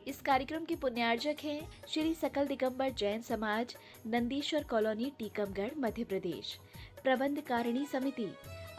इस कार्यक्रम के पुण्यार्जक हैं श्री सकल दिगंबर जैन समाज, नंदीश्वर कॉलोनी, टीकमगढ़, मध्य प्रदेश। प्रबंध कारिणी समिति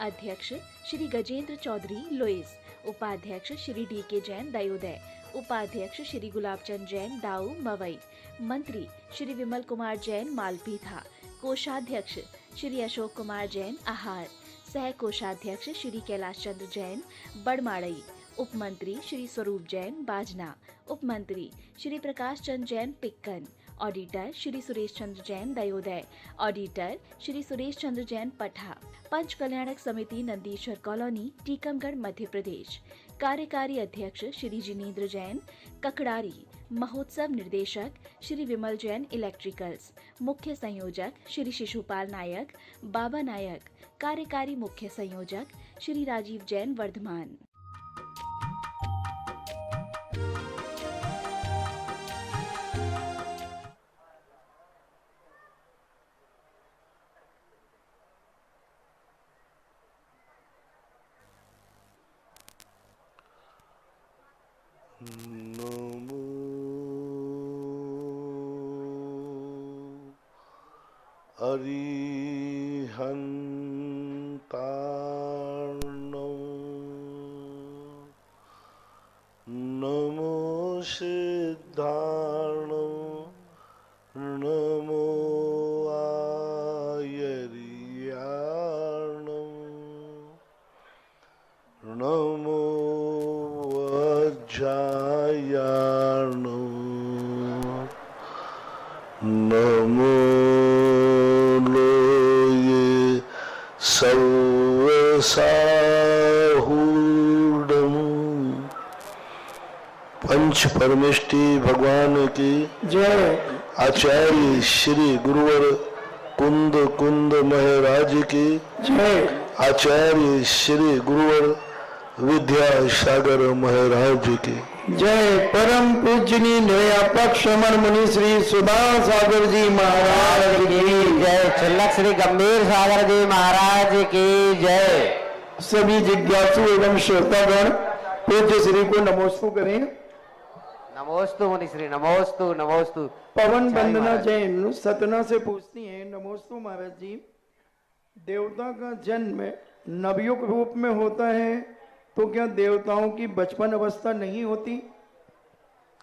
अध्यक्ष श्री गजेंद्र चौधरी लुइस, उपाध्यक्ष श्री डी.के. जैन दयोदय, उपाध्यक्ष श्री गुलाबचंद जैन दाऊ मवई, मंत्री श्री विमल कुमार जैन मालपीथा, कोषाध्यक्ष श्री अशोक कुमार जैन आहार, सह कोषाध्यक्ष श्री कैलाश चंद्र जैन बड़माड़ई, उप मंत्री श्री स्वरूप जैन बाजना, उप मंत्री श्री प्रकाश चंद्र जैन पिक्कन, ऑडिटर श्री सुरेश चंद्र जैन दयोदय, ऑडिटर श्री सुरेश चंद्र जैन पठा, पंच कल्याणक समिति नंदीश्वर कॉलोनी, टीकमगढ़, मध्य प्रदेश। कार्यकारी अध्यक्ष श्री जिनेन्द्र जैन ककड़ारी, महोत्सव निर्देशक श्री विमल जैन इलेक्ट्रिकल्स, मुख्य संयोजक श्री शिशुपाल नायक बाबा नायक, कार्यकारी मुख्य संयोजक श्री राजीव जैन वर्धमान। नमो अरिहन्तार्णं नमो सिद्धार्णं नमो आयर्यार्णं नमो वज्रायार्णं नमो लोये सर्वसाहूर्णं। पंच परमेष्टि भगवान की जय। आचार्य श्री गुरुवर कुंद कुंद महाराज की जय। आचार्य श्री गुरुवर विद्यासागर महाराज की जय। परम पूजनीय न्यायापक श्रमण मुनि श्री सुदान सागर जी महाराज की जय। छल्लक श्री गंभीर सागर जी महाराज की जय। सभी जिज्ञासु एवं श्रोतागण पूज्य श्री को नमोस्तु करें। नमोस्तु मुनि श्री, नमोस्तु नमोस्तु। पवन वंदना जैन सतना से पूछती हैं, नमोस्तु महाराज जी, देवता का जन्म नवयुग रूप में होता है तो क्या देवताओं की बचपन अवस्था नहीं होती?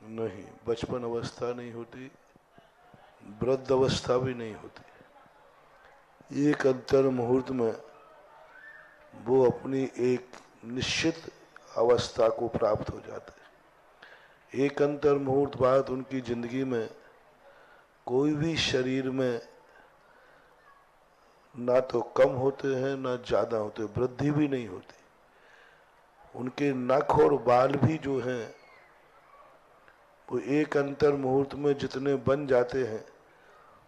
नहीं, बचपन अवस्था नहीं होती, वृद्ध अवस्था भी नहीं होती। एक अंतर मुहूर्त में वो अपनी एक निश्चित अवस्था को प्राप्त हो जाते हैं। एक अंतर मुहूर्त बाद उनकी जिंदगी में कोई भी शरीर में ना तो कम होते हैं ना ज्यादा होते, वृद्धि भी नहीं होती। उनके नख और बाल भी जो हैं वो एक अंतर मुहूर्त में जितने बन जाते हैं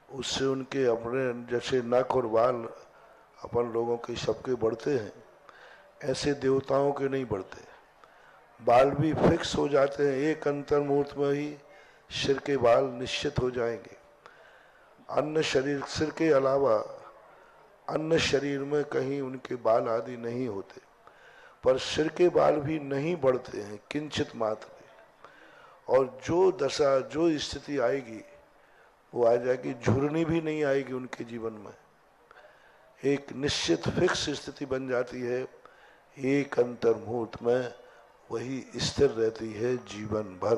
उससे उनके अपने जैसे नख और बाल अपन लोगों के सबके बढ़ते हैं, ऐसे देवताओं के नहीं बढ़ते। बाल भी फिक्स हो जाते हैं, एक अंतर मुहूर्त में ही सिर के बाल निश्चित हो जाएंगे। अन्य शरीर, सिर के अलावा अन्य शरीर में कहीं उनके बाल आदि नहीं होते, पर सिर के बाल भी नहीं बढ़ते हैं, किंचित मात्र। और जो दशा, जो स्थिति आएगी वो आ जाएगी, झुर्नी भी नहीं आएगी उनके जीवन में। एक निश्चित फिक्स स्थिति बन जाती है, एक अंतर मुहूर्त में वही स्थिर रहती है जीवन भर।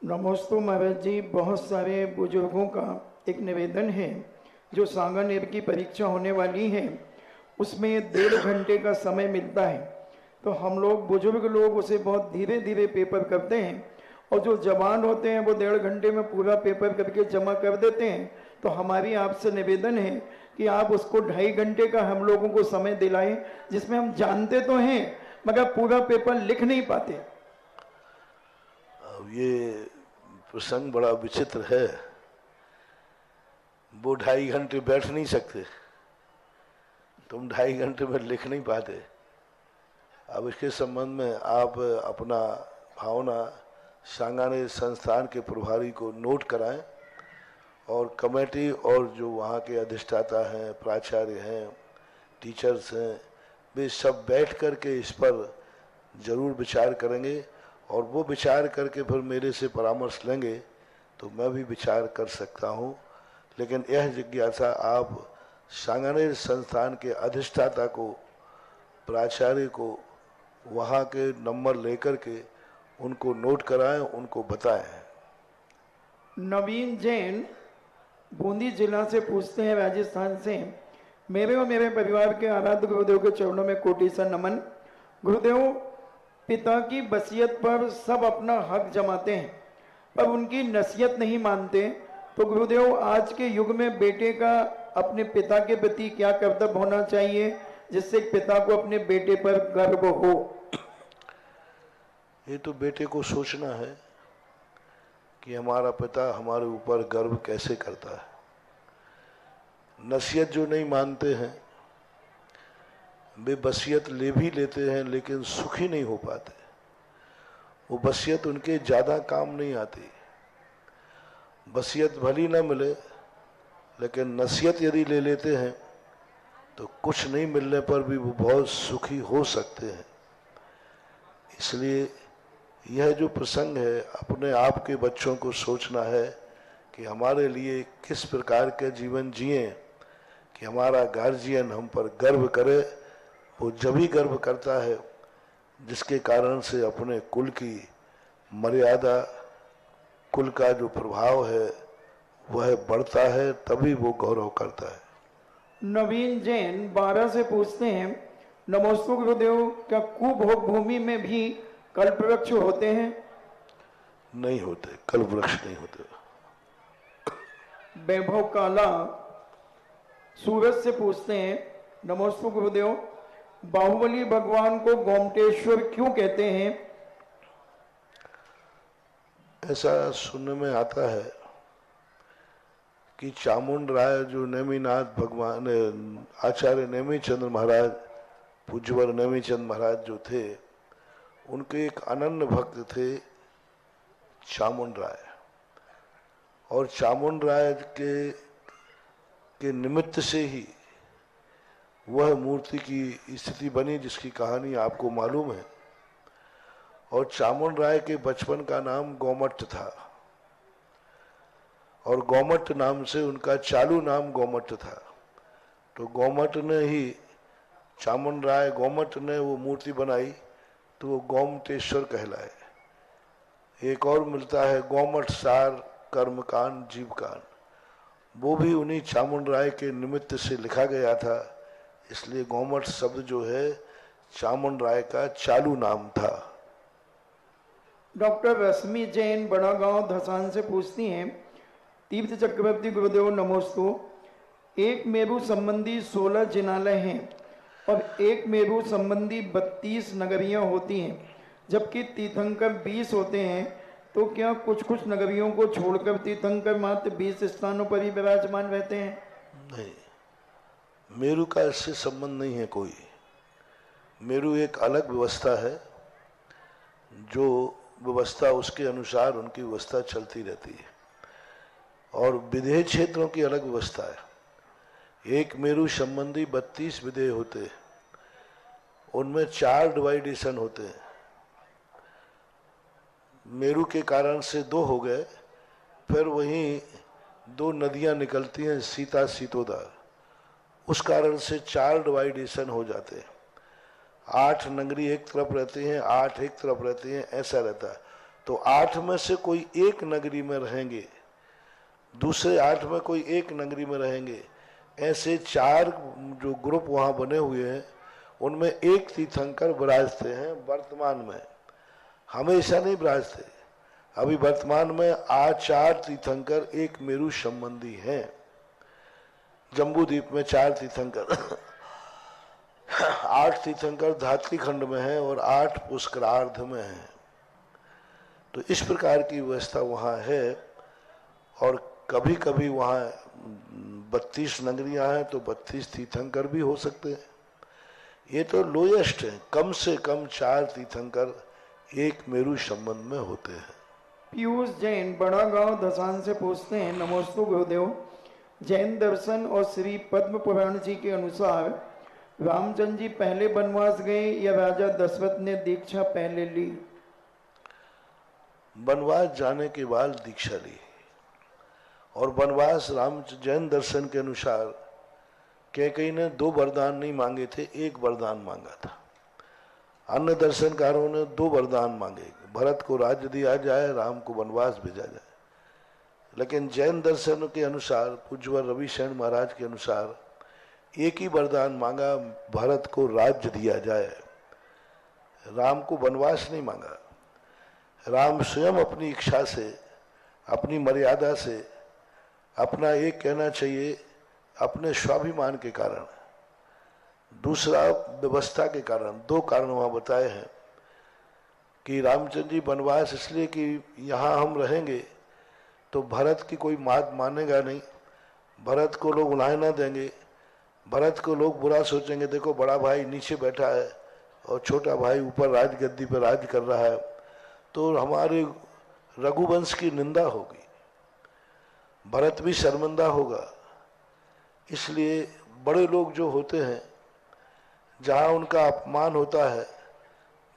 नमोस्तु महाराज जी, बहुत सारे बुजुर्गों का एक निवेदन है, जो सांगानेर की परीक्षा होने वाली है उसमें 1.5 घंटे का समय मिलता है, तो हम लोग बुजुर्ग लोग उसे बहुत धीरे धीरे पेपर करते हैं और जो जवान होते हैं वो 1.5 घंटे में पूरा पेपर करके जमा कर देते हैं। तो हमारी आपसे निवेदन है कि आप उसको 2.5 घंटे का हम लोगों को समय दिलाएं, जिसमें हम जानते तो हैं मगर पूरा पेपर लिख नहीं पाते। अब ये प्रसंग बड़ा विचित्र है, वो 2.5 घंटे बैठ नहीं सकते, तुम 2.5 घंटे में लिख नहीं पाते। अब इसके संबंध में आप अपना भावना सांगानेर संस्थान के प्रभारी को नोट कराएं और कमेटी और जो वहाँ के अधिष्ठाता हैं, प्राचार्य हैं, टीचर्स हैं, वे सब बैठ कर के इस पर जरूर विचार करेंगे और वो विचार करके फिर मेरे से परामर्श लेंगे तो मैं भी विचार कर सकता हूँ। लेकिन यह जिज्ञासा आप सांगानेर संस्थान के अधिष्ठाता को, प्राचार्य को वहाँ के नंबर लेकर के उनको नोट कराएं, उनको बताएं। नवीन जैन बूंदी जिला से पूछते हैं, राजस्थान से। मेरे और मेरे परिवार के आराध्य गुरुदेव के चरणों में कोटि सा नमन। गुरुदेव, पिता की वसीयत पर सब अपना हक जमाते हैं पर उनकी नसीहत नहीं मानते, तो गुरुदेव आज के युग में बेटे का अपने पिता के प्रति क्या कर्तव्य होना चाहिए जिससे पिता को अपने बेटे पर गर्व हो? ये तो बेटे को सोचना है कि हमारा पिता हमारे ऊपर गर्व कैसे करता है। नसीहत जो नहीं मानते हैं वे वसीयत ले भी लेते हैं लेकिन सुखी नहीं हो पाते। वो वसीयत उनके ज़्यादा काम नहीं आती। वसीयत भली ना मिले लेकिन नसीहत यदि ले लेते हैं तो कुछ नहीं मिलने पर भी वो बहुत सुखी हो सकते हैं। इसलिए यह जो प्रसंग है, अपने आप के बच्चों को सोचना है कि हमारे लिए किस प्रकार के जीवन जिए कि हमारा गार्जियन हम पर गर्व करे। वो जब ही गर्व करता है जिसके कारण से अपने कुल की मर्यादा, कुल का जो प्रभाव है वह बढ़ता है, तभी वो गौरव करता है। नवीन जैन 12 से पूछते हैं, नमोस्तु गुरुदेव, क्या कुभोग भूमि में भी कल्प वृक्ष होते हैं? नहीं होते, कल्प वृक्ष नहीं होते। वैभव काला सूरज से पूछते हैं, नमोस्तु गुरुदेव, बाहुबली भगवान को गोमटेश्वर क्यों कहते हैं? ऐसा सुनने में आता है कि चामुंड राय जो नेमिनाथ भगवान, आचार्य नेमिचंद्र महाराज, पूज्यवर नेमिचंद महाराज जो थे, उनके एक अनन्य भक्त थे चामुंड राय। और चामुंड राय के निमित्त से ही वह मूर्ति की स्थिति बनी जिसकी कहानी आपको मालूम है। और चामुंड राय के बचपन का नाम गोमट्ट था और गोमट्ट नाम से उनका चालू नाम गोमट्ट था। तो गोमट्ट ने ही, चामुंड राय गोमट्ट ने वो मूर्ति बनाई तो वो गोमटेश्वर कहलाए। एक और मिलता है गोमट सार कर्मकांड जीवकांड, वो भी उन्हीं चामुंड राय के निमित्त से लिखा गया था। इसलिए गोमट शब्द जो है चामुंड राय का चालू नाम था। डॉक्टर रश्मि जैन बड़ा गांव धसान से पूछती हैं, तीर्थ चक्रवर्ती गुरुदेव नमोस्तु, एक मेरू संबंधी 16 जिनालय हैं और एक मेरू संबंधी 32 नगरियां होती हैं, जबकि तीर्थंकर 20 होते हैं, तो क्या कुछ कुछ नगरियों को छोड़कर तीर्थंकर मात्र 20 स्थानों पर ही विराजमान रहते हैं? नहीं, मेरू का इससे संबंध नहीं है कोई। मेरू एक अलग व्यवस्था है, जो व्यवस्था उसके अनुसार उनकी व्यवस्था चलती रहती है। और विदेह क्षेत्रों की अलग व्यवस्था है। एक मेरू संबंधी 32 विदेह होते हैं, उनमें 4 डिवाइडेशन होते हैं। मेरू के कारण से 2 हो गए, फिर वहीं 2 नदियां निकलती हैं, सीता सीतोदा, उस कारण से 4 डिवाइडेशन हो जाते हैं। 8 नगरी एक तरफ रहती हैं, 8 एक तरफ रहती हैं, ऐसा रहता है। तो 8 में से कोई एक नगरी में रहेंगे, दूसरे 8 में कोई एक नगरी में रहेंगे। ऐसे 4 जो ग्रुप वहाँ बने हुए हैं, उनमें एक तीर्थंकर विराजते हैं वर्तमान में, हमेशा नहीं विराजते। अभी वर्तमान में 4 तीर्थंकर एक मेरू संबंधी हैं। जम्बू द्वीप में 4 तीर्थंकर 8 तीर्थंकर धात्री खंड में है और 8 पुष्करार्ध में है। तो इस प्रकार की व्यवस्था वहाँ है। और कभी कभी वहाँ 32 नगरियाँ हैं तो 32 तीर्थंकर भी हो सकते हैं। ये तो लोएस्ट है, कम से कम 4 तीर्थंकर एक मेरू संबंध में होते हैं। पीयूष जैन बड़ा गांव धसान से पूछते हैं, नमोस्तु गुरुदेव, जैन दर्शन और श्री पद्म पुराण जी के अनुसार रामचंद्र जी पहले वनवास गए या राजा दशरथ ने दीक्षा पहले ली? वनवास जाने के बाद दीक्षा ली और वनवास राम जैन दर्शन के अनुसार कैकेयी ने 2 वरदान नहीं मांगे थे, 1 वरदान मांगा था। अन्य दर्शनकारों ने 2 वरदान मांगे, भरत को राज्य दिया जाए, राम को वनवास भेजा जाए। लेकिन जैन दर्शन के अनुसार, पूज्यवर रविशरण महाराज के अनुसार, 1 ही वरदान मांगा, भरत को राज्य दिया जाए, राम को वनवास नहीं मांगा। राम स्वयं अपनी इच्छा से, अपनी मर्यादा से, अपना एक कहना चाहिए अपने स्वाभिमान के कारण, दूसरा व्यवस्था के कारण, 2 कारण वहां बताए हैं कि रामचंद्र जी वनवास इसलिए कि यहाँ हम रहेंगे तो भरत की कोई बात मानेगा नहीं, भरत को लोग उलाहे ना देंगे, भरत को लोग बुरा सोचेंगे, देखो बड़ा भाई नीचे बैठा है और छोटा भाई ऊपर राजगद्दी पर राज कर रहा है, तो हमारे रघुवंश की निंदा होगी, भरत भी शर्मिंदा होगा। इसलिए बड़े लोग जो होते हैं, जहाँ उनका अपमान होता है,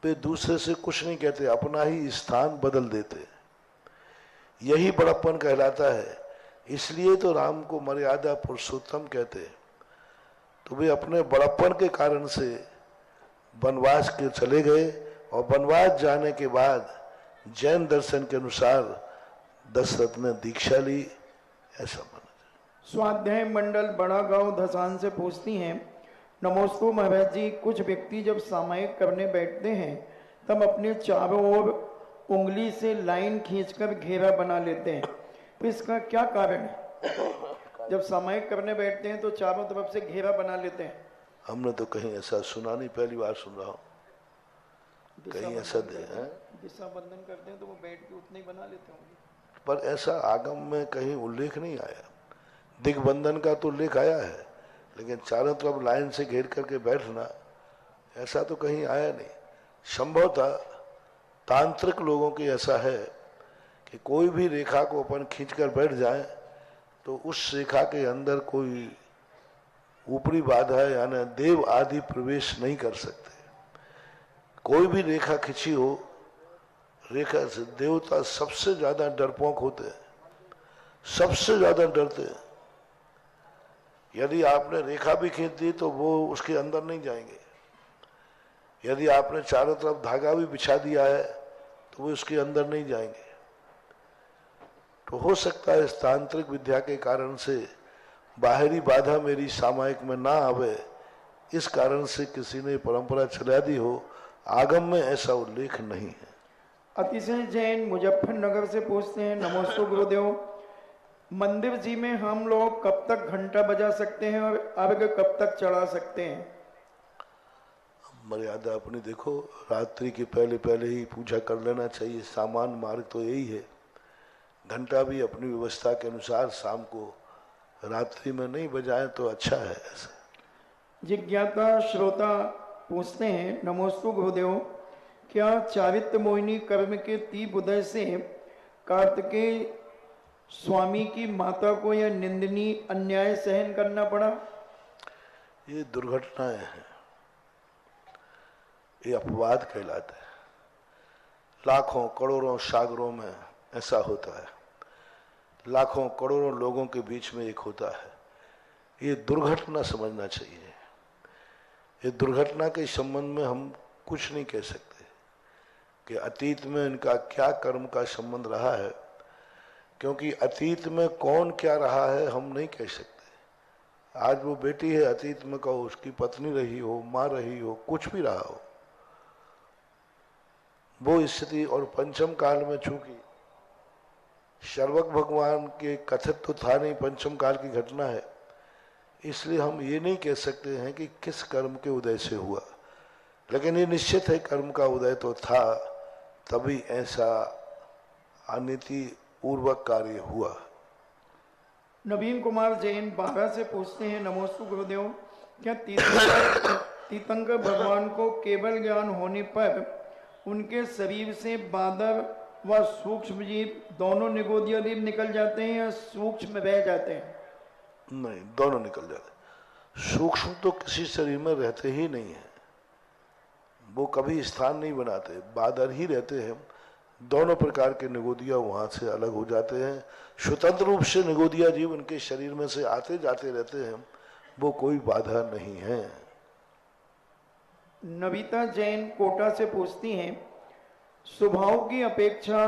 वे दूसरे से कुछ नहीं कहते, अपना ही स्थान बदल देते, यही बड़प्पन कहलाता है। इसलिए तो राम को मर्यादा पुरुषोत्तम कहते हैं। तो वे अपने बड़प्पन के कारण से वनवास के चले गए और वनवास जाने के बाद जैन दर्शन के अनुसार दशरथ ने दीक्षा ली, ऐसा माना। स्वाध्याय मंडल बड़ा गांव धसान से पूछती हैं, नमोस्तु महाराज जी, कुछ व्यक्ति जब सामायिक करने बैठते हैं तब अपने चारों ओर उंगली से लाइन खींचकर घेरा बना लेते हैं, तो इसका क्या कारण है? जब सामायिक करने बैठते हैं तो चारों तरफ से घेरा बना लेते हैं। हमने तो कहीं ऐसा सुना नहीं, पहली बार सुन रहा हूँ। कहीं ऐसा दिशा बंधन करते हैं तो वो बैठ के उतने ही बना लेते होंगे, पर ऐसा आगम में कहीं उल्लेख नहीं आया। दिग्बंधन का तो उल्लेख आया है, लेकिन चारों तरफ लाइन से घेर करके बैठना ऐसा तो कहीं आया नहीं। संभवतः तांत्रिक लोगों की ऐसा है कि कोई भी रेखा को अपन खींचकर बैठ जाए तो उस रेखा के अंदर कोई ऊपरी बाधा यानी देव आदि प्रवेश नहीं कर सकते। कोई भी रेखा खींची हो, रेखा से देवता सबसे ज्यादा डरपोक होते हैं, सबसे ज्यादा डरते हैं। यदि आपने रेखा भी खींच दी तो वो उसके अंदर नहीं जाएंगे, यदि आपने चारों तरफ धागा भी बिछा दिया है तो वो उसके अंदर नहीं जाएंगे। तो हो सकता है इस तांत्रिक विद्या के कारण से बाहरी बाधा मेरी सामायिक में ना आवे, इस कारण से किसी ने परंपरा चला दी हो। आगम में ऐसा उल्लेख नहीं है। अतिशय जैन मुजफ्फरनगर से पूछते हैं, नमोस्तु गुरुदेव, मंदिर जी में हम लोग कब तक घंटा बजा सकते हैं और अर्घ कब तक चढ़ा सकते हैं? मर्यादा अपनी देखो, रात्रि के पहले पहले ही पूजा कर लेना चाहिए, सामान्य मार्ग तो यही है। घंटा भी अपनी व्यवस्था के अनुसार शाम को, रात्रि में नहीं बजाएं तो अच्छा है। ऐसा जिज्ञाता श्रोता पूछते हैं, नमोस्तु गुरुदेव, क्या चारित्र मोहिनी कर्म के तीव्र उदय से कार्तिकेय स्वामी की माता को यह निंदनीय अन्याय सहन करना पड़ा? ये दुर्घटनाएं हैं, ये अपवाद कहलाता है। लाखों करोड़ों सागरों में ऐसा होता है, लाखों करोड़ों लोगों के बीच में एक होता है। ये दुर्घटना समझना चाहिए। ये दुर्घटना के संबंध में हम कुछ नहीं कह सकते कि अतीत में इनका क्या कर्म का संबंध रहा है, क्योंकि अतीत में कौन क्या रहा है हम नहीं कह सकते। आज वो बेटी है, अतीत में कहो उसकी पत्नी रही हो, माँ रही हो, कुछ भी रहा हो, वो स्थिति। और पंचम काल में चूंकि शर्वक भगवान के कथित तो था नहीं, पंचम काल की घटना है, इसलिए हम ये नहीं कह सकते हैं कि किस कर्म के उदय से हुआ, लेकिन ये निश्चित है कर्म का उदय तो था, तभी ऐसा अनिति पूर्वक कार्य हुआ। नवीन कुमार जैन 12 से पूछते हैं, नमोस्तु गुरुदेव, क्या तीर्थंकर भगवान को केवल ज्ञान होने पर उनके शरीर से बादर व सूक्ष्म जीव दोनों निगोदिया जीव निकल जाते हैं या सूक्ष्म रह जाते हैं? नहीं, दोनों निकल जाते। सूक्ष्म तो किसी शरीर में रहते ही नहीं है, वो कभी स्थान नहीं बनाते, बादर ही रहते हैं। दोनों प्रकार के निगोदिया वहां से अलग हो जाते हैं। स्वतंत्र रूप से निगोदिया जीव उनके शरीर में से आते जाते रहते हैं, वो कोई बाधा नहीं है। नविता जैन कोटा से पूछती हैं, स्वभाव की अपेक्षा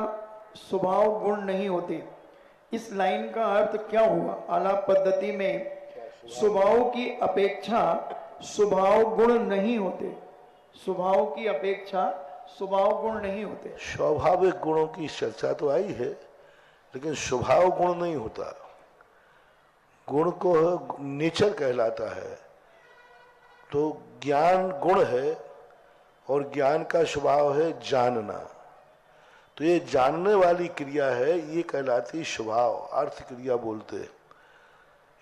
स्वभाव गुण नहीं होते, इस लाइन का अर्थ क्या हुआ? आलाप पद्धति में स्वभाव की अपेक्षा स्वभाव गुण नहीं होते, स्वभाव की अपेक्षा स्वभाव गुण नहीं होते। स्वाभाविक गुणों की चर्चा तो आई है, लेकिन स्वभाव गुण नहीं होता। गुण को नेचर कहलाता है। तो ज्ञान गुण है और ज्ञान का स्वभाव है जानना। तो ये जानने वाली क्रिया है, ये कहलाती स्वभाव, अर्थ क्रिया बोलते हैं।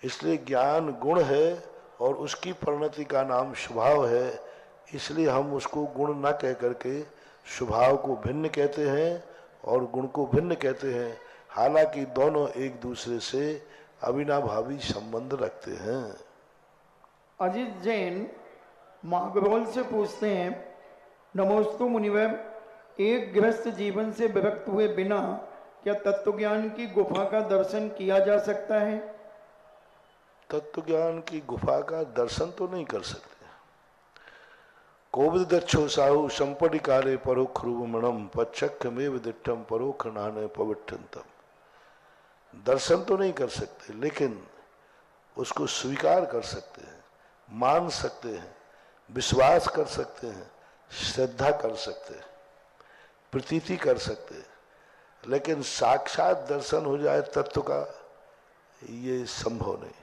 इसलिए ज्ञान गुण है और उसकी परिणति का नाम स्वभाव है। इसलिए हम उसको गुण न कह करके स्वभाव को भिन्न कहते हैं और गुण को भिन्न कहते हैं। हालांकि दोनों एक दूसरे से अविनाभावी संबंध रखते हैं। अजित जैन मागरोल से पूछते हैं, नमोस्तु मुनिवर, एक गृहस्थ जीवन से विरक्त हुए बिना क्या तत्वज्ञान की गुफा का दर्शन किया जा सकता है? तत्वज्ञान की गुफा का दर्शन तो नहीं कर सकते। कोविद दक्षो साहु संपटि काले परोक्ष रूपमणम पच्चक्ष में विदिष्टम परोक्ष नाने पवित्रतम। दर्शन तो नहीं कर सकते, लेकिन उसको स्वीकार कर सकते हैं, मान सकते हैं, विश्वास कर सकते हैं, श्रद्धा कर सकते हैं, प्रतीति कर सकते हैं, लेकिन साक्षात दर्शन हो जाए तत्व का, ये संभव नहीं।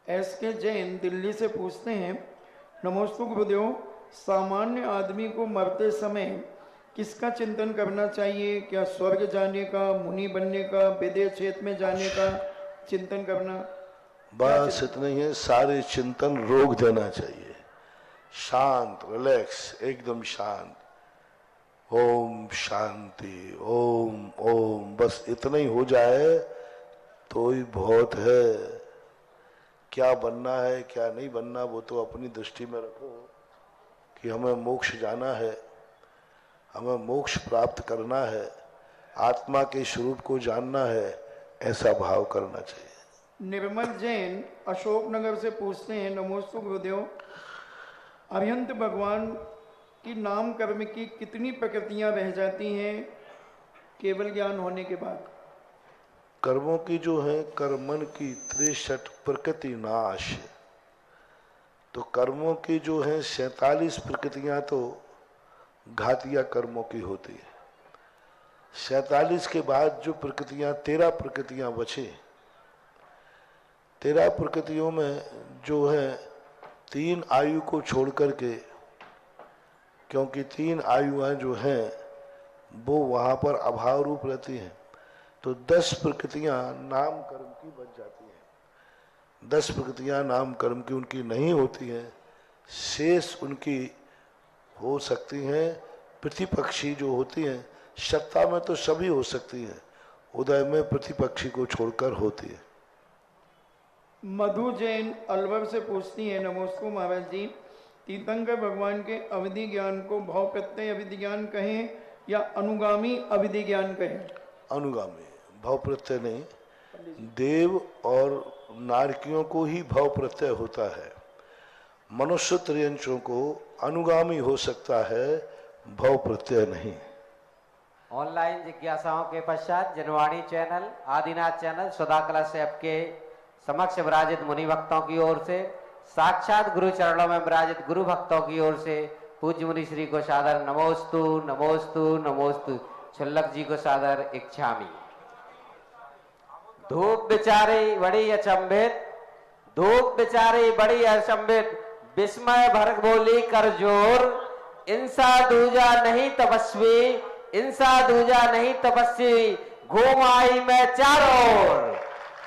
एस के जैन दिल्ली से पूछते हैं, नमोस्तु गुरुदेव, सामान्य आदमी को मरते समय किसका चिंतन करना चाहिए? क्या स्वर्ग जाने का, मुनि बनने का, विदेश क्षेत्र में जाने का चिंतन करना? बस इतना ही है। सारे चिंतन रोक देना चाहिए। शांत, रिलैक्स, एकदम शांत। ओम शांति, ओम ओम, बस इतना ही हो जाए तो ही बहुत है। क्या बनना है क्या नहीं बनना वो तो अपनी दृष्टि में रखो कि हमें मोक्ष जाना है, हमें मोक्ष प्राप्त करना है, आत्मा के स्वरूप को जानना है, ऐसा भाव करना चाहिए। निर्मल जैन अशोकनगर से पूछते हैं, नमोस्तु गुरुदेव, अरिहंत भगवान की नाम कर्म की कितनी प्रकृतियां रह जाती हैं केवल ज्ञान होने के बाद? कर्मों की जो है, कर्मन की 63 प्रकृति नाश। तो कर्मों की जो है 47 प्रकृतियां तो घातिया कर्मों की होती है। 47 के बाद जो प्रकृतियां 13 प्रकृतियां बचे, 13 प्रकृतियों में जो है 3 आयु को छोड़ करके, क्योंकि 3 आयुएं जो हैं वो वहां पर अभाव रूप रहती हैं, तो 10 प्रकृतियां नाम कर्म की बच जाती हैं। 10 प्रकृतियां नाम कर्म की उनकी नहीं होती हैं, शेष उनकी हो सकती हैं प्रतिपक्षी जो होती हैं। सत्ता में तो सभी हो सकती हैं, उदय में प्रतिपक्षी को छोड़कर होती है। मधु जैन अलवर से पूछती है, नमोस्तु महाराज जी, तीर्थंकर भगवान के अविधि ज्ञान को भाव प्रत्यय अविधि ज्ञान कहें या अनुगामी अविधि ज्ञान कहें? अनुगामी, भाव प्रत्यय नहीं। देव और नारकियों को ही भाव प्रत्यय होता है, मनुष्य त्रयंचों को अनुगामी हो सकता है, भाव प्रत्यय नहीं। ऑनलाइन जिज्ञासाओं के पश्चात जनवाणी चैनल, आदिनाथ चैनल, सदाकला से आपके समक्ष विराजित मुनि भक्तों की ओर से, साक्षात गुरु चरणों में विराजित गुरु भक्तों की ओर से पूज्य मुनि श्री को सादर नमोस्तु नमोस्तु नमोस्तु। छुल्लक जी को सादर इच्छामी। धूप बिचारी बड़ी अचंभित, धूप बिचारी बड़ी अचंभित, विस्मय भर बोली कर जोर, इंसा दूजा नहीं तपस्वी, इंसा दूजा नहीं तपस्वी, घूम आई मैं चारों ओर।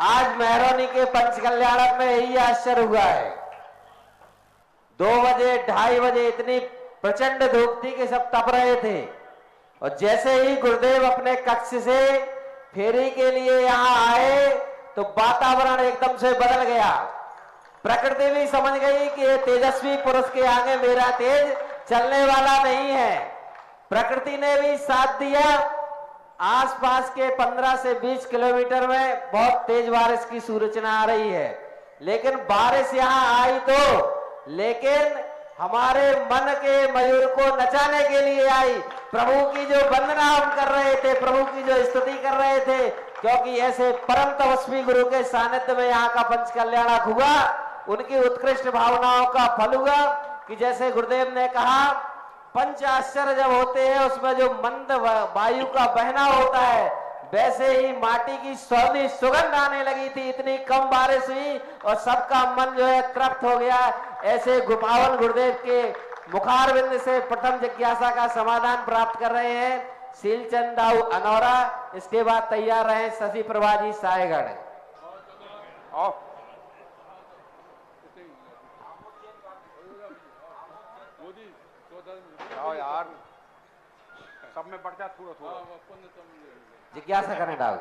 आज मेहरौनी के पंच कल्याणक में यही आश्चर्य हुआ है। 2 बजे 2:30 बजे इतनी प्रचंड धूप थी कि सब तप रहे थे, और जैसे ही गुरुदेव अपने कक्ष से फेरी के लिए यहाँ आए तो वातावरण एकदम से बदल गया। प्रकृति भी समझ गई कि ये तेजस्वी पुरुष के आगे मेरा तेज चलने वाला नहीं है। प्रकृति ने भी साथ दिया। आसपास के 15 से 20 किलोमीटर में बहुत तेज बारिश की सूचना आ रही है, लेकिन बारिश यहाँ आई तो, लेकिन हमारे मन के मयूर को नचाने के लिए आई। प्रभु की जो वंदना हम कर रहे थे, प्रभु की जो स्तुति कर रहे थे, क्योंकि ऐसे परम तपस्वी गुरु के सानिध्य में यहाँ का पंच कल्याणक हुआ। उनकी उत्कृष्ट भावनाओं का फल हुआ कि जैसे गुरुदेव ने कहा, पंच आश्चर्य जब होते हैं उसमें जो मंद वायु का बहना होता है, वैसे ही माटी की सौंधी सुगंध आने लगी थी। इतनी कम बारिश हुई और सबका मन जो है तृप्त हो गया। ऐसे गुपावन गुरुदेव के मुखारविंद से प्रथम जिज्ञासा का समाधान प्राप्त कर रहे हैं शीलचंद दाऊ अनौरा। इसके बाद तैयार रहे शशि प्रभाजी सायगढ़। यार सब में बढ़ जा थोड़ा थोड़ा जिज्ञासा करें डाल।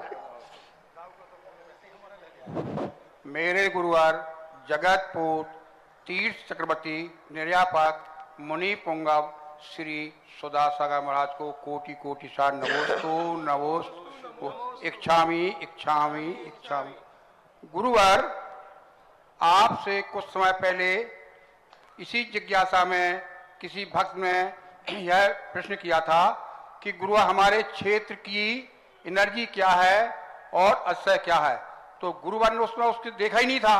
मेरे गुरुवार जगतपुर तीर्थ चक्रवर्ती निर्यापक मुनि पुंगव श्री सुदासागर महाराज को कोटि कोटि सा नमोस्तु नमोस्तु। इच्छामी इच्छामी इच्छामी। गुरुवार आपसे कुछ समय पहले इसी जिज्ञासा में किसी भक्त ने यह प्रश्न किया था कि गुरुवार हमारे क्षेत्र की एनर्जी क्या है और अक्षय क्या है, तो गुरुवार ने उसमें उसके देखा ही नहीं था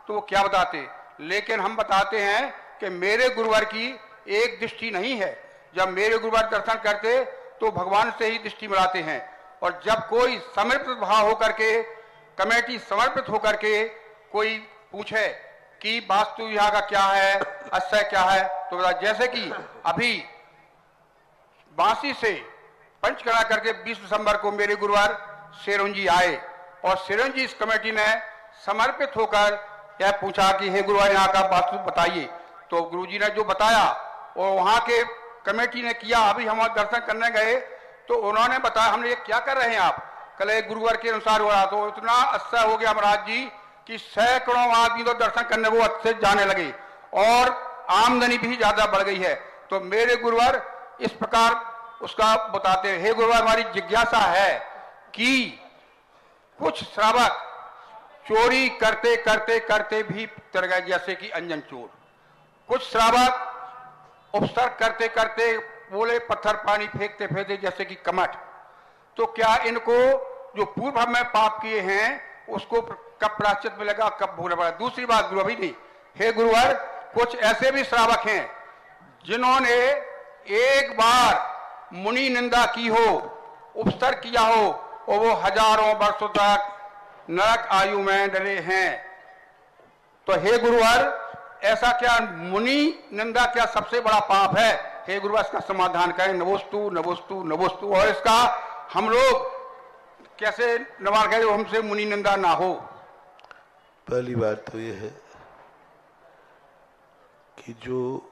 तो वो क्या बताते। लेकिन हम बताते हैं कि मेरे गुरुवार की एक दृष्टि नहीं है। जब मेरे गुरुवार दर्शन करते तो भगवान से ही दृष्टि मिलाते हैं, और जब कोई समर्पित भाव होकर के, कमेटी समर्पित होकर के कोई पूछे कि वास्तु यहाँ का क्या है, अक्षय क्या है, तो बता। जैसे कि अभी बांसी से पंचकला करके 20 दिसंबर को मेरे गुरुवार शेरंजी आए, और शेरंजी इस कमेटी ने समर्पित होकर यह पूछा कि हे गुरुवार यहाँ का वास्तु बताइए। तो गुरुजी ने जो बताया और वहाँ के कमेटी ने किया। अभी हम दर्शन करने गए तो उन्होंने बताया, हमने ये क्या कर रहे हैं आप, कल गुरुवार के अनुसार हो रहा। तो इतना अच्छा हो गया महाराज जी कि सैकड़ों आदमी तो दर्शन करने वो अच्छे जाने लगे और आमदनी भी ज्यादा बढ़ गई है। तो मेरे गुरुवार इस प्रकार उसका बताते हैं। हे गुरुवार, हमारी जिज्ञासा है कि कुछ श्रावक चोरी करते करते करते भी तर गए, जैसे कि अंजन चोर। कुछ श्रावक उपसर्ग करते करते बोले पत्थर पानी फेंकते फेंकते, जैसे कि कमठ। तो क्या इनको जो पूर्व में पाप किए हैं उसको कब प्रायश्चित मिलेगा, कब भोगना पड़ेगा। दूसरी बात गुरु अभी नहीं, हे गुरुवार, कुछ ऐसे भी श्रावक हैं जिन्होंने एक बार मुनि निंदा की हो, उपसर्ग किया हो, और वो हजारों वर्षों तक नरक आयु में डरे हैं। तो हे गुरुवार, ऐसा क्या मुनि निंदा क्या सबसे बड़ा पाप है? हे गुरुवार, इसका समाधान करें। नमोस्तु नमोस्तु नमोस्तु। और इसका हम लोग कैसे निवारण करें, हमसे मुनि निंदा ना हो। पहली बात तो ये है कि जो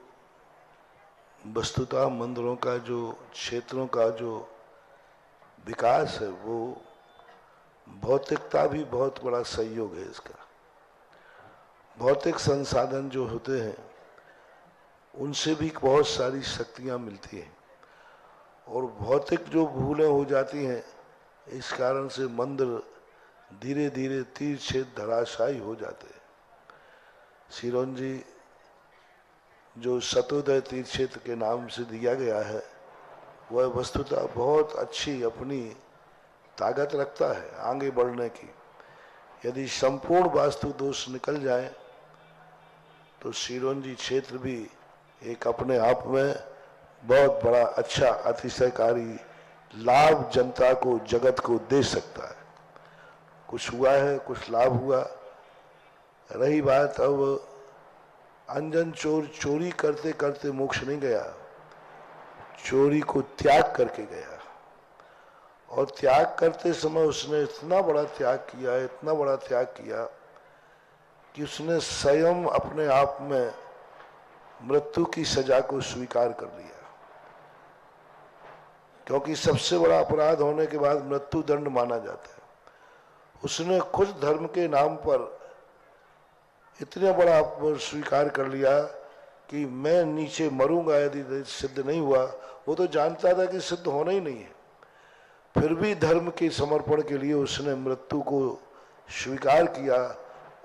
वस्तुतः मंदिरों का जो क्षेत्रों का जो विकास है, वो भौतिकता भी बहुत बड़ा सहयोग है इसका। भौतिक संसाधन जो होते हैं उनसे भी बहुत सारी शक्तियां मिलती हैं, और भौतिक जो भूलें हो जाती हैं इस कारण से मंदिर धीरे धीरे तीर छेद धराशायी हो जाते हैं। सिरोंजी जो सतोदय तीर्थ क्षेत्र के नाम से दिया गया है, वह वस्तुतः बहुत अच्छी अपनी ताकत रखता है आगे बढ़ने की। यदि संपूर्ण वास्तु दोष निकल जाए तो सिरोंजी क्षेत्र भी एक अपने आप में बहुत बड़ा अच्छा अतिशयकारी लाभ जनता को, जगत को दे सकता है। कुछ हुआ है, कुछ लाभ हुआ। रही बात अब अंजन चोर चोरी करते करते मोक्ष नहीं गया, चोरी को त्याग करके गया, और त्याग करते समय उसने इतना बड़ा त्याग किया, इतना बड़ा त्याग किया कि उसने स्वयं अपने आप में मृत्यु की सजा को स्वीकार कर लिया। क्योंकि सबसे बड़ा अपराध होने के बाद मृत्यु दंड माना जाता है। उसने खुद धर्म के नाम पर इतना बड़ा स्वीकार कर लिया कि मैं नीचे मरूंगा यदि सिद्ध नहीं हुआ, वो तो जानता था कि सिद्ध होना ही नहीं है, फिर भी धर्म के समर्पण के लिए उसने मृत्यु को स्वीकार किया।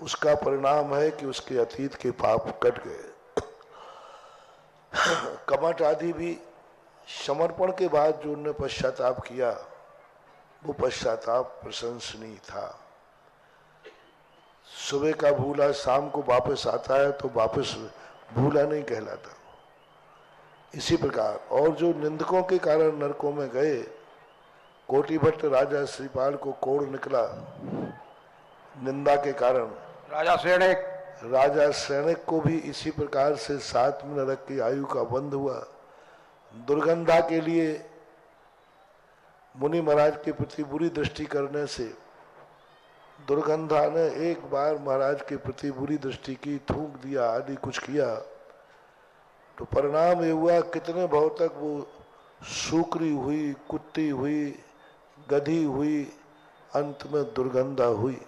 उसका परिणाम है कि उसके अतीत के पाप कट गए। कमठ आदि भी समर्पण के बाद जो उन्होंने पश्चाताप किया, वो पश्चाताप प्रशंसनीय था। सुबह का भूला शाम को वापस आता है तो वापस भूला नहीं कहलाता। इसी प्रकार और जो निंदकों के कारण नरकों में गए, कोटि भट्ट राजा श्रीपाल को कोड़ निकला निंदा के कारण। राजा सैनिक को भी इसी प्रकार से 7 नरक की आयु का बंध हुआ। दुर्गंधा के लिए मुनि महाराज के प्रति बुरी दृष्टि करने से दुर्गंधा ने एक बार महाराज के प्रति बुरी दृष्टि की, थूक दिया आदि कुछ किया, तो परिणाम ये हुआ कितने भाव तक वो सूकरी हुई, कुत्ती हुई, गधी हुई, अंत में दुर्गंधा हुई।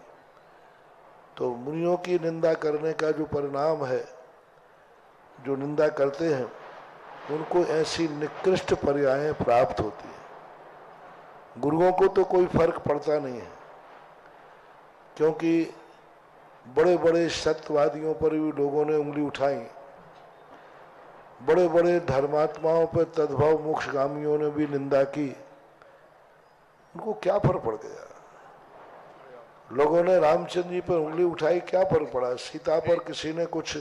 तो मुनियों की निंदा करने का जो परिणाम है, जो निंदा करते हैं उनको ऐसी निकृष्ट पर्यायें प्राप्त होती है। गुरुओं को तो कोई फर्क पड़ता नहीं है, क्योंकि बड़े बड़े सत्यवादियों पर भी लोगों ने उंगली उठाई, बड़े बड़े धर्मात्माओं पर तद्भव मोक्षगामियों ने भी निंदा की, उनको क्या फर्क पड़ गया। लोगों ने रामचंद्र जी पर उंगली उठाई, क्या फर्क पड़ा। सीता पर किसी ने कुछ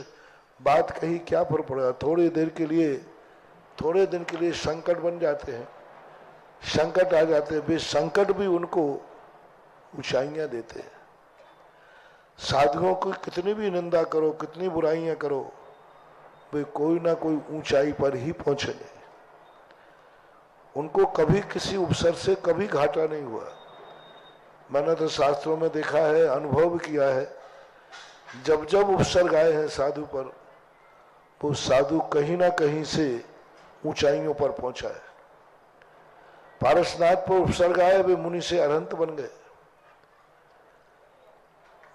बात कही, क्या फर्क पड़ा। थोड़ी देर के लिए, थोड़े दिन के लिए संकट बन जाते हैं, संकट आ जाते हैं, वे संकट भी उनको ऊंचाइयां देते हैं। साधुओं को कितनी भी निंदा करो, कितनी बुराइयां करो, वे कोई ना कोई ऊंचाई पर ही पहुंचेंगे। उनको कभी किसी उपसर से कभी घाटा नहीं हुआ। मैंने तो शास्त्रों में देखा है, अनुभव किया है, जब जब उपसर्ग आए हैं साधु पर, वो साधु कहीं ना कहीं से ऊंचाइयों पर पहुंचा है। पारसनाथ पर उपसर्ग आए, वे मुनि से अरहंत बन गए।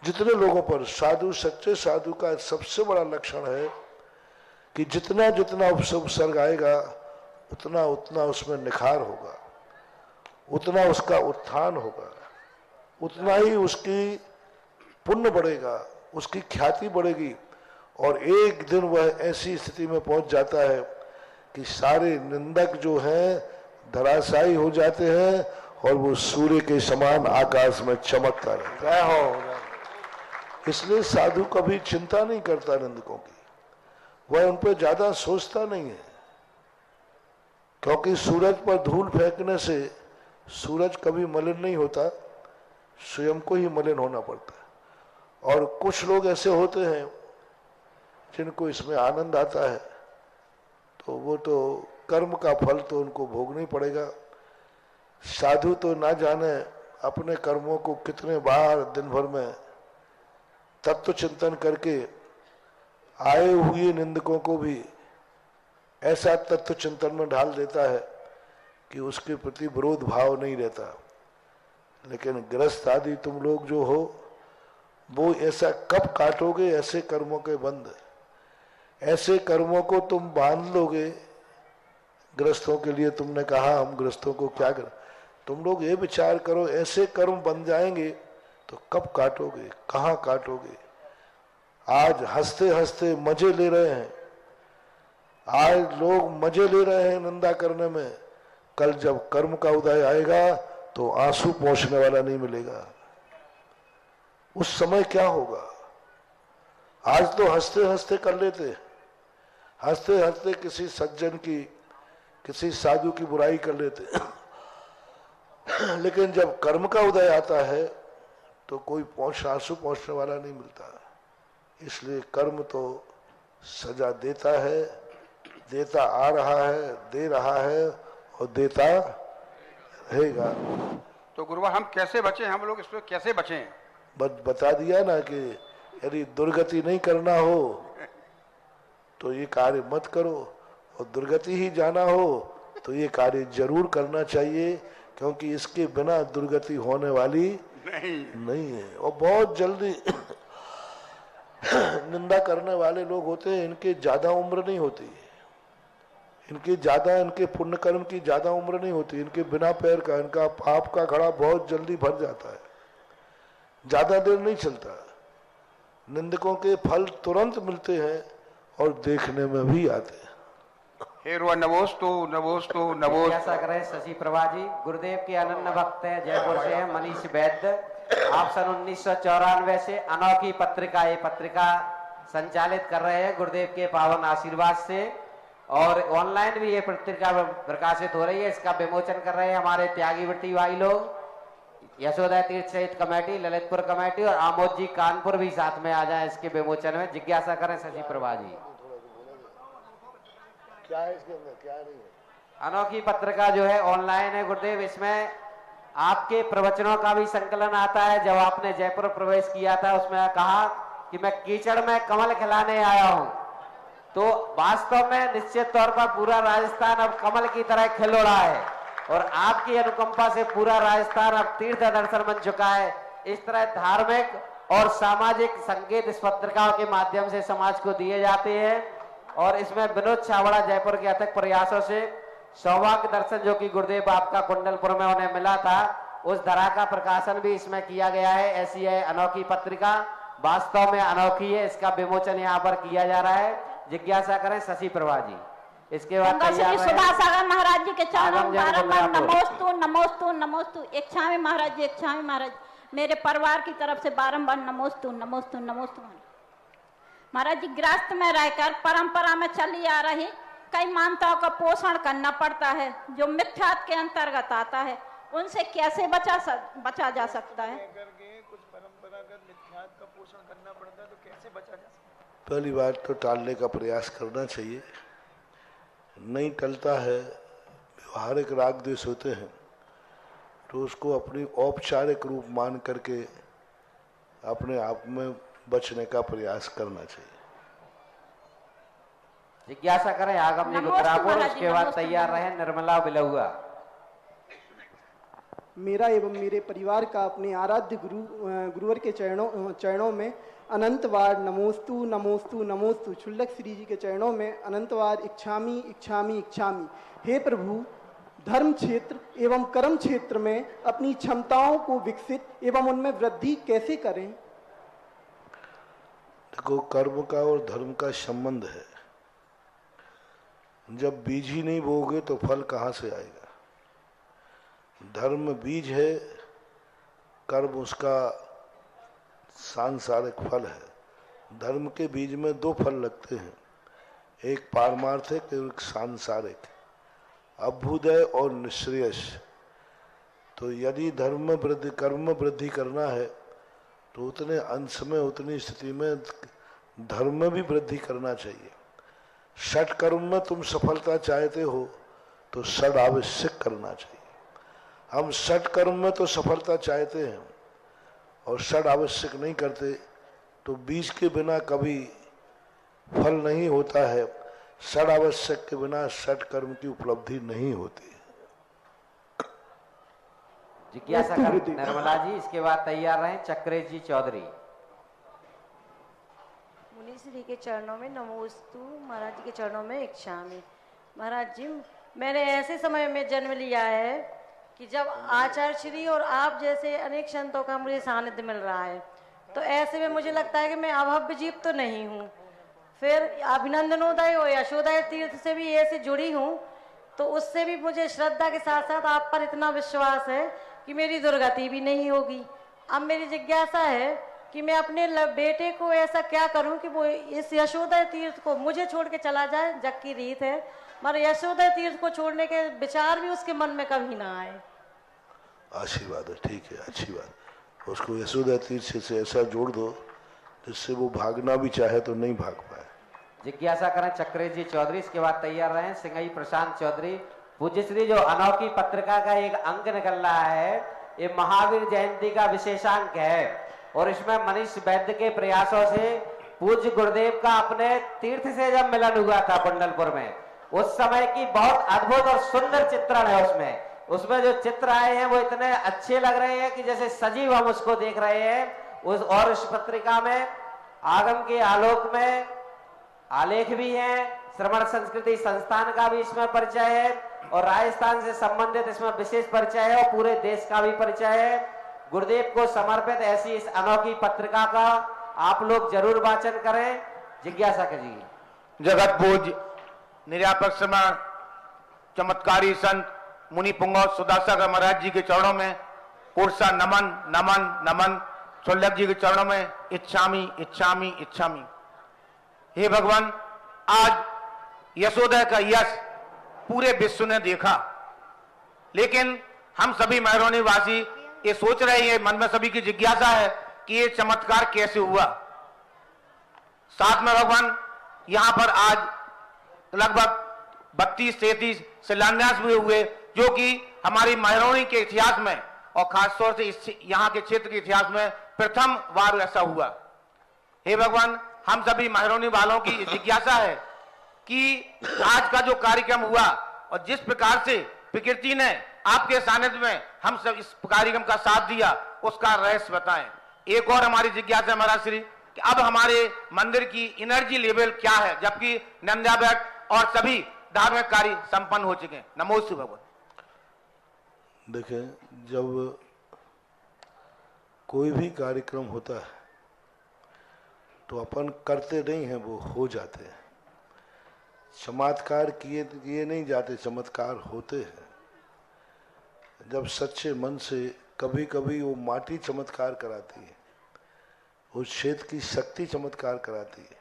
जितने लोगों पर साधु, सच्चे साधु का सबसे बड़ा लक्षण है कि जितना जितना उपसर्ग आएगा उतना उतना उसमें निखार होगा, उतना उसका उत्थान होगा, उतना ही उसकी पुण्य बढ़ेगा, उसकी ख्याति बढ़ेगी। और एक दिन वह ऐसी स्थिति में पहुंच जाता है कि सारे निंदक जो हैं धराशायी हो जाते हैं और वो सूर्य के समान आकाश में चमकता रहता है। इसलिए साधु कभी चिंता नहीं करता निंदकों की, वह उन पर ज्यादा सोचता नहीं है, क्योंकि सूरज पर धूल फेंकने से सूरज कभी मलिन नहीं होता, स्वयं को ही मलिन होना पड़ता है। और कुछ लोग ऐसे होते हैं जिनको इसमें आनंद आता है, तो वो तो कर्म का फल तो उनको भोगना ही पड़ेगा। साधु तो ना जाने अपने कर्मों को कितने बार दिन भर में तत्व चिंतन करके आए हुए निंदकों को भी ऐसा तत्व चिंतन में ढाल देता है कि उसके प्रति विरोध भाव नहीं रहता। लेकिन गृहस्थ आदि तुम लोग जो हो, वो ऐसा कब काटोगे ऐसे कर्मों के बंध, ऐसे कर्मों को तुम बांध लोगे। गृहस्थों के लिए तुमने कहा हम गृहस्थों को क्या कर, तुम लोग ये विचार करो, ऐसे कर्म बन जाएंगे तो कब काटोगे, कहाँ काटोगे। आज हंसते हंसते मजे ले रहे हैं, आज लोग मजे ले रहे हैं निंदा करने में, कल जब कर्म का उदय आएगा तो आंसू पोंछने वाला नहीं मिलेगा। उस समय क्या होगा। आज तो हंसते हंसते कर लेते, हंसते हंसते किसी सज्जन की, किसी साधु की बुराई कर लेते लेकिन जब कर्म का उदय आता है तो कोई आंसू पोंछने वाला नहीं मिलता। इसलिए कर्म तो सजा देता है, देता आ रहा है, दे रहा है और देता रहेगा। तो गुरुवार हम कैसे बचें, हम लोग इसमें कैसे बचें? बता दिया ना कि यदि दुर्गति नहीं करना हो तो ये कार्य मत करो, और दुर्गति ही जाना हो तो ये कार्य जरूर करना चाहिए, क्योंकि इसके बिना दुर्गति होने वाली नहीं है। और बहुत जल्दी निंदा करने वाले लोग होते हैं, इनके ज्यादा उम्र नहीं होती है, इनके पुण्य कर्म की ज्यादा उम्र नहीं होती, इनके बिना पैर का, इनका पाप का घड़ा बहुत जल्दी भर जाता है, ज्यादा देर नहीं चलता। निंदकों के फल तुरंत मिलते हैं और देखने में भी आते हैं। हे रुआ नमोस्तु नमोस्तु नमोस्तु। ऐसा करें शशि प्रभा जी, गुरुदेव के अनन्य भक्त हैं, जयपुर से हैं मनीष वैद्य। आप सन 1994 से अनोखी पत्रिका, ये पत्रिका संचालित कर रहे हैं गुरुदेव के पावन आशीर्वाद से, और ऑनलाइन भी ये पत्रिका प्रकाशित हो रही है। इसका विमोचन कर रहे हैं हमारे त्यागी वृत्ति भाई लोग, यशोदा तीर्थ सहित कमेटी, ललितपुर कमेटी और आमोद जी कानपुर भी साथ में आ जाए इसके विमोचन में। जिज्ञासा करें शशि प्रभा जी। क्या है इसके अंदर, क्या नहीं है? अनोखी पत्रिका जो है ऑनलाइन है गुरुदेव, इसमें आपके प्रवचनों का भी संकलन आता है। जब आपने जयपुर प्रवेश किया था उसमें कहा कि मैं कीचड़ में कमल खिलाने आया हूं, तो वास्तव में निश्चित तौर पर पूरा राजस्थान अब कमल की तरह खिल उड़ा है और आपकी अनुकंपा से पूरा राजस्थान अब तीर्थ दर्शन बन चुका है। इस तरह धार्मिक और सामाजिक संकेत इस पत्रिकाओं के माध्यम से समाज को दिए जाते हैं, और इसमें विनोद छाबड़ा जयपुर के अथक प्रयासों से सौभाग्य दर्शन जो कि गुरुदेव आपका कुंडलपुर में उन्हें मिला था, उस धरा का प्रकाशन भी इसमें किया गया है। ऐसी है अनोखी पत्रिका, वास्तव में अनोखी है, इसका विमोचन यहाँ पर किया जा रहा है। जिज्ञासा करें शशि प्रभा जी। इसके बाद श्री सुधासागर महाराज जी के चरणों में बारंबार नमोस्तु नमोस्तु नमोस्तु। इच्छामि महाराज जी, इच्छामि महाराज, मेरे परिवार की तरफ से बारंबार नमोस्तु नमोस्तु नमोस्तु। महाराज जी, गृहस्थ में रहकर परंपरा में चली आ रही कई मान्यताओं का पोषण करना पड़ता है जो मिथ्यात्व के अंतर्गत आता है, उनसे कैसे बचा जा सकता है? कुछ परंपरागत मिथ्यात्व का पोषण करना पड़ता है तो कैसे बचा जा सकता है? पहली बात तो टालने का प्रयास करना चाहिए, नहीं टलता है, व्यवहारिक राग द्वेष होते हैं, तो उसको अपनी औपचारिक रूप मान करके अपने आप में बचने का प्रयास करना चाहिए। जिज्ञासा करें आगम जी गुजरापुर, उसके बाद तैयार रहे निर्मला बिलहुआ। मेरा एवं मेरे परिवार का अपने आराध्य गुरुवर के चरणों में अनंत बार नमोस्तु नमोस्तु नमोस्तु। क्षुल्लक श्री जी के चरणों में अनंत बार इच्छामि इच्छामि इच्छामि। हे प्रभु, धर्म क्षेत्र एवं कर्म क्षेत्र में अपनी क्षमताओं को विकसित एवं उनमें वृद्धि कैसे करें? देखो, कर्म का और धर्म का संबंध है। जब बीज ही नहीं बोओगे तो फल कहाँ से आएगा? धर्म बीज है, कर्म उसका सांसारिक फल है। धर्म के बीज में दो फल लगते हैं, एक पारमार्थिक और एक सांसारिक, अभ्युदय और निःश्रेयस। तो यदि कर्म में वृद्धि करना है तो उतने अंश में, उतनी स्थिति में धर्म में भी वृद्धि करना चाहिए। षट कर्म में तुम सफलता चाहते हो तो षड आवश्यक करना चाहिए। हम षट कर्म में तो सफलता चाहते हैं और षड आवश्यक नहीं करते, तो बीज के बिना कभी फल नहीं होता है। षड आवश्यक के बिना षट कर्म की उपलब्धि नहीं होती। जिज्ञासा करें निर्मला जी, इसके बाद तैयार रहे चक्रेश जी चौधरी। मुनि श्री के चरणों में नमोस्तु, महाराज जी के चरणों में इच्छामि। महाराज जी, मैंने ऐसे समय में जन्म लिया है कि जब आचार्य श्री और आप जैसे अनेक संतों का मुझे सानिध्य मिल रहा है, तो ऐसे में मुझे लगता है कि मैं अभव्य जीव तो नहीं हूँ। फिर अभिनंदनोदय और यशोदय तीर्थ से भी ऐसे जुड़ी हूँ, तो उससे भी मुझे श्रद्धा के साथ साथ आप पर इतना विश्वास है कि मेरी दुर्गति भी नहीं होगी। अब मेरी जिज्ञासा है कि मैं अपने बेटे को ऐसा क्या करूं कि वो इस यशोदय तीर्थ को मुझे छोड़ के चला जाए। जग की रीत है, मगर यशोदय तीर्थ को छोड़ने के विचार भी उसके मन में कभी ना आए। आशीर्वाद है, ठीक है, अच्छी बात। उसको यशोदय तीर्थ से ऐसा जोड़ दो जिससे वो भागना भी चाहे तो नहीं भाग पाए। जिज्ञासा करें चक्रेश जी चौधरी, इसके बाद तैयार रहे सिंगई प्रशांत चौधरी। पूज्य श्री, जो अनोखी पत्रिका का एक अंक निकल रहा है, ये महावीर जयंती का विशेषांक है, और इसमें मनीष वैद्य के प्रयासों से पूज्य गुरुदेव का अपने तीर्थ से जब मिलन हुआ था कुंडलपुर में, उस समय की बहुत अद्भुत और सुंदर चित्रण है। उसमें जो चित्र आए हैं वो इतने अच्छे लग रहे हैं कि जैसे सजीव हम उसको देख रहे हैं। और इस पत्रिका में आगम के आलोक में आलेख भी हैं, श्रवण संस्कृति संस्थान का भी इसमें परिचय है और राजस्थान से संबंधित इसमें विशेष परिचय है और पूरे देश का भी परिचय है। गुरुदेव को समर्पित ऐसी इस अनोखी पत्रिका का आप लोग जरूर वाचन करें। जिज्ञासा कीजिए। जगत पूज्य निर्यापक श्रमण चमत्कारी संत मुनि पुंगव सुदासागर महाराज जी के चरणों में पुरसा नमन नमन नमन। शुल्लक जी के चरणों में इच्छामी इच्छामी इच्छामी। हे भगवान, आज यशोदा का यश पूरे विश्व ने देखा, लेकिन हम सभी महरौनी वासी ये सोच रहे हैं, मन में सभी की जिज्ञासा है कि ये चमत्कार कैसे हुआ। साथ में भगवान यहां पर आज लगभग 32-33 शिलान्यास भी हुए, जो कि हमारी महरौनी के इतिहास में और खासतौर से इस यहाँ के क्षेत्र के इतिहास में प्रथम बार ऐसा हुआ। हे भगवान, हम सभी महरौनी वालों की जिज्ञासा है कि आज का जो कार्यक्रम हुआ और जिस प्रकार से प्रकृति ने आपके सानिध्य में हम सब इस कार्यक्रम का साथ दिया, उसका रहस्य बताएं। एक और हमारी जिज्ञासा है महाराज श्री कि अब हमारे मंदिर की एनर्जी लेवल क्या है, जबकि नंद्याबैठ और सभी धार्मिक कार्य संपन्न हो चुके हैं। नमोस्तु भगवान। देखें, जब कोई भी कार्यक्रम होता है तो अपन करते नहीं हैं, वो हो जाते हैं। चमत्कार किए नहीं जाते, चमत्कार होते हैं। जब सच्चे मन से कभी कभी वो माटी चमत्कार कराती है, उस क्षेत्र की शक्ति चमत्कार कराती है।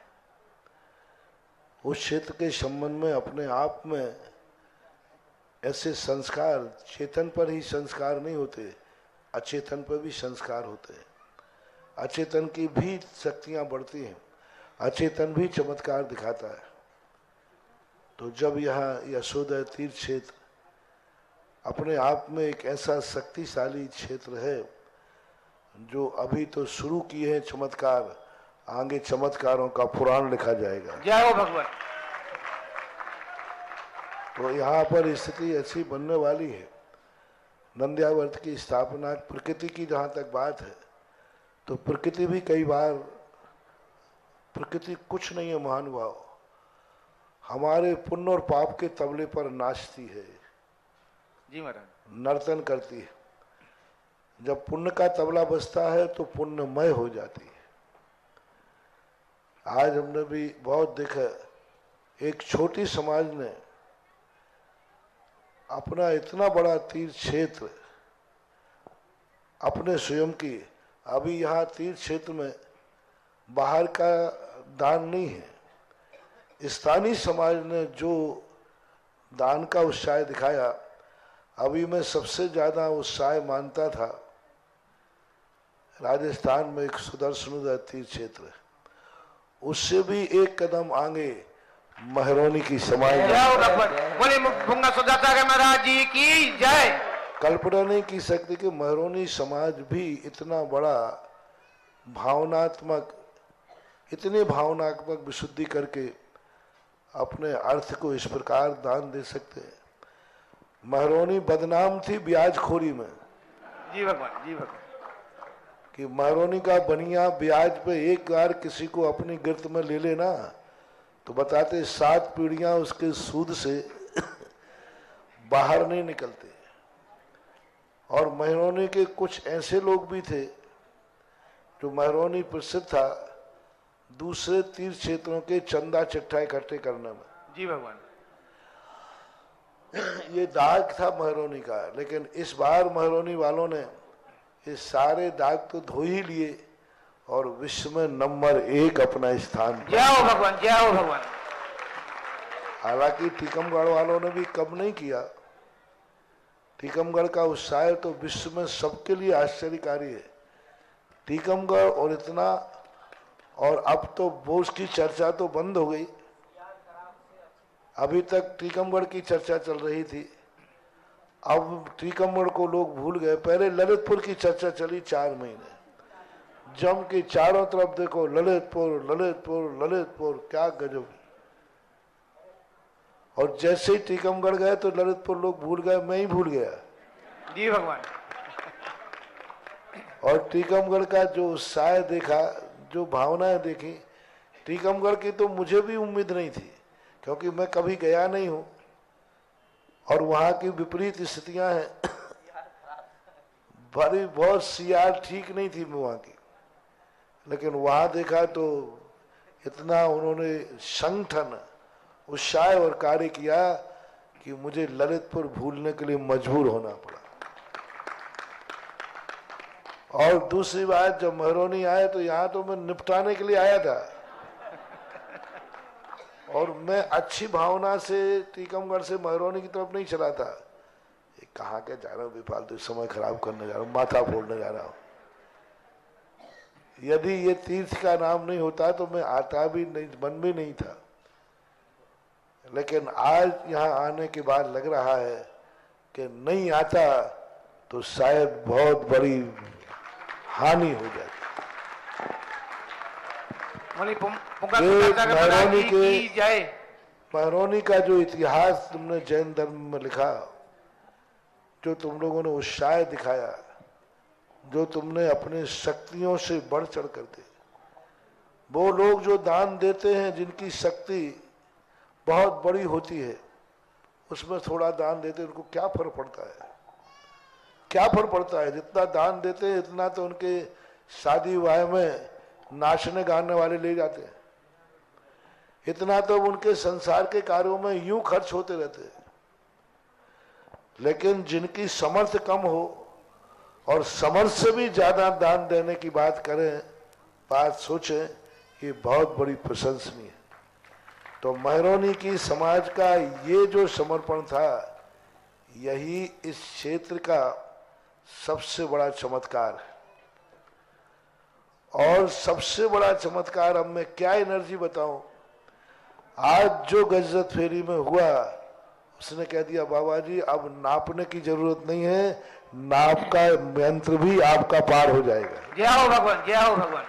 उस क्षेत्र के संबंध में अपने आप में ऐसे संस्कार, चेतन पर ही संस्कार नहीं होते, अचेतन पर भी संस्कार होते हैं। अचेतन की भी शक्तियां बढ़ती हैं, अचेतन भी चमत्कार दिखाता है। तो जब यहाँ यशोदा तीर्थ क्षेत्र अपने आप में एक ऐसा शक्तिशाली क्षेत्र है, जो अभी तो शुरू किए हैं चमत्कार, आगे चमत्कारों का पुराण लिखा जाएगा। जय हो भगवान। तो यहाँ पर स्थिति ऐसी बनने वाली है। नंद्यावर्त की स्थापना, प्रकृति की जहाँ तक बात है, तो प्रकृति भी कई बार, प्रकृति कुछ नहीं है महानुभाव, हमारे पुण्य और पाप के तबले पर नाचती है जी महाराज, नर्तन करती है। जब पुण्य का तबला बजता है तो पुण्यमय हो जाती है। आज हमने भी बहुत देखा, एक छोटी समाज ने अपना इतना बड़ा तीर्थ क्षेत्र अपने स्वयं की, अभी यहाँ तीर्थ क्षेत्र में बाहर का दान नहीं है, स्थानीय समाज ने जो दान का उत्साह दिखाया, अभी मैं सबसे ज्यादा उत्साह मानता था राजस्थान में एक सुदर्शन तीर्थ क्षेत्र है, उससे भी एक कदम आगे महरौनी की समाज। बोले मुंगा सुदासागर महाराज जी की जय। कल्पना नहीं की सकती कि महरौनी समाज भी इतना बड़ा भावनात्मक, इतने भावनात्मक विशुद्धि करके अपने अर्थ को इस प्रकार दान दे सकते हैं। महरौनी बदनाम थी ब्याजखोरी में। जी भगवान, जी भगवान। कि महरौनी का बनिया ब्याज पे एक बार किसी को अपनी गिरफ्त में ले लेना तो बताते 7 पीढ़ियां उसके सूद से बाहर नहीं निकलते। और महरौनी के कुछ ऐसे लोग भी थे जो महरौनी प्रसिद्ध था दूसरे तीर्थ क्षेत्रों के चंदा चिट्ठा इकट्ठे करने में। जी भगवान। ये दाग था महरौनी का, लेकिन इस बार महरौनी वालों ने ये सारे दाग तो धो ही लिए और विश्व में नंबर 1 अपना स्थान। जय हो भगवान, जय हो भगवान। हालांकि टीकमगढ़ वालों ने भी कम नहीं किया। टीकमगढ़ का उत्साह तो विश्व में सबके लिए आश्चर्यकारी है। टीकमगढ़ और इतना, और अब तो बोस की चर्चा तो बंद हो गई। अभी तक टीकमगढ़ की चर्चा चल रही थी, अब टीकमगढ़ को लोग भूल गए। पहले ललितपुर की चर्चा चली 4 महीने, जम के चारों तरफ देखो ललितपुर ललितपुर ललितपुर, क्या गजब। और जैसे ही टीकमगढ़ गए तो ललितपुर लोग भूल गए, मैं ही भूल गया। जी भगवान। और टीकमगढ़ का जो उत्साह देखा, जो भावनाएं देखी टीकमगढ़ की, तो मुझे भी उम्मीद नहीं थी, क्योंकि मैं कभी गया नहीं हूं और वहां की विपरीत स्थितियां हैं। बड़ी बहुत सियार ठीक नहीं थी वहां की, लेकिन वहां देखा तो इतना उन्होंने संगठन, उत्साह और कार्य किया कि मुझे ललितपुर भूलने के लिए मजबूर होना पड़ा। और दूसरी बात, जब महरौनी आए तो यहाँ तो मैं निपटाने के लिए आया था, और मैं अच्छी भावना से टीकमगढ़ से महरौनी की तरफ नहीं चला था। ये कहाँ के जा रहा हूँ, बेफालतू समय खराब करने जा रहा हूँ, माथा फोड़ने जा रहा हूँ। यदि ये तीर्थ का नाम नहीं होता तो मैं आता भी नहीं, मन भी नहीं था। लेकिन आज यहाँ आने के बाद लग रहा है कि नहीं आता तो शायद बहुत बड़ी हानि हो जाती। महरौनी का जो इतिहास तुमने जैन धर्म में लिखा, जो तुम लोगों ने उत्साह दिखाया, जो तुमने अपने शक्तियों से बढ़ चढ़ कर दे, वो लोग जो दान देते हैं जिनकी शक्ति बहुत बड़ी होती है, उसमें थोड़ा दान देते हैं, उनको क्या फर्क पड़ता है? क्या फर्क पड़ता है? जितना दान देते हैं इतना तो उनके शादी विवाह में नाचने गाने वाले ले जाते हैं, इतना तो उनके संसार के कार्यों में यूं खर्च होते रहते हैं। लेकिन जिनकी समर्थ कम हो और समर्थ से भी ज्यादा दान देने की बात करें, बात सोचें, ये बहुत बड़ी प्रशंसनीय है। तो महरौनी की समाज का ये जो समर्पण था, यही इस क्षेत्र का सबसे बड़ा चमत्कार है। और सबसे बड़ा चमत्कार, अब मैं क्या एनर्जी बताऊं, आज जो गजरत फेरी में हुआ, उसने कह दिया बाबा जी अब नापने की जरूरत नहीं है, नाप का यंत्र भी आपका पार हो जाएगा। जय हो भगवान, जय हो भगवान।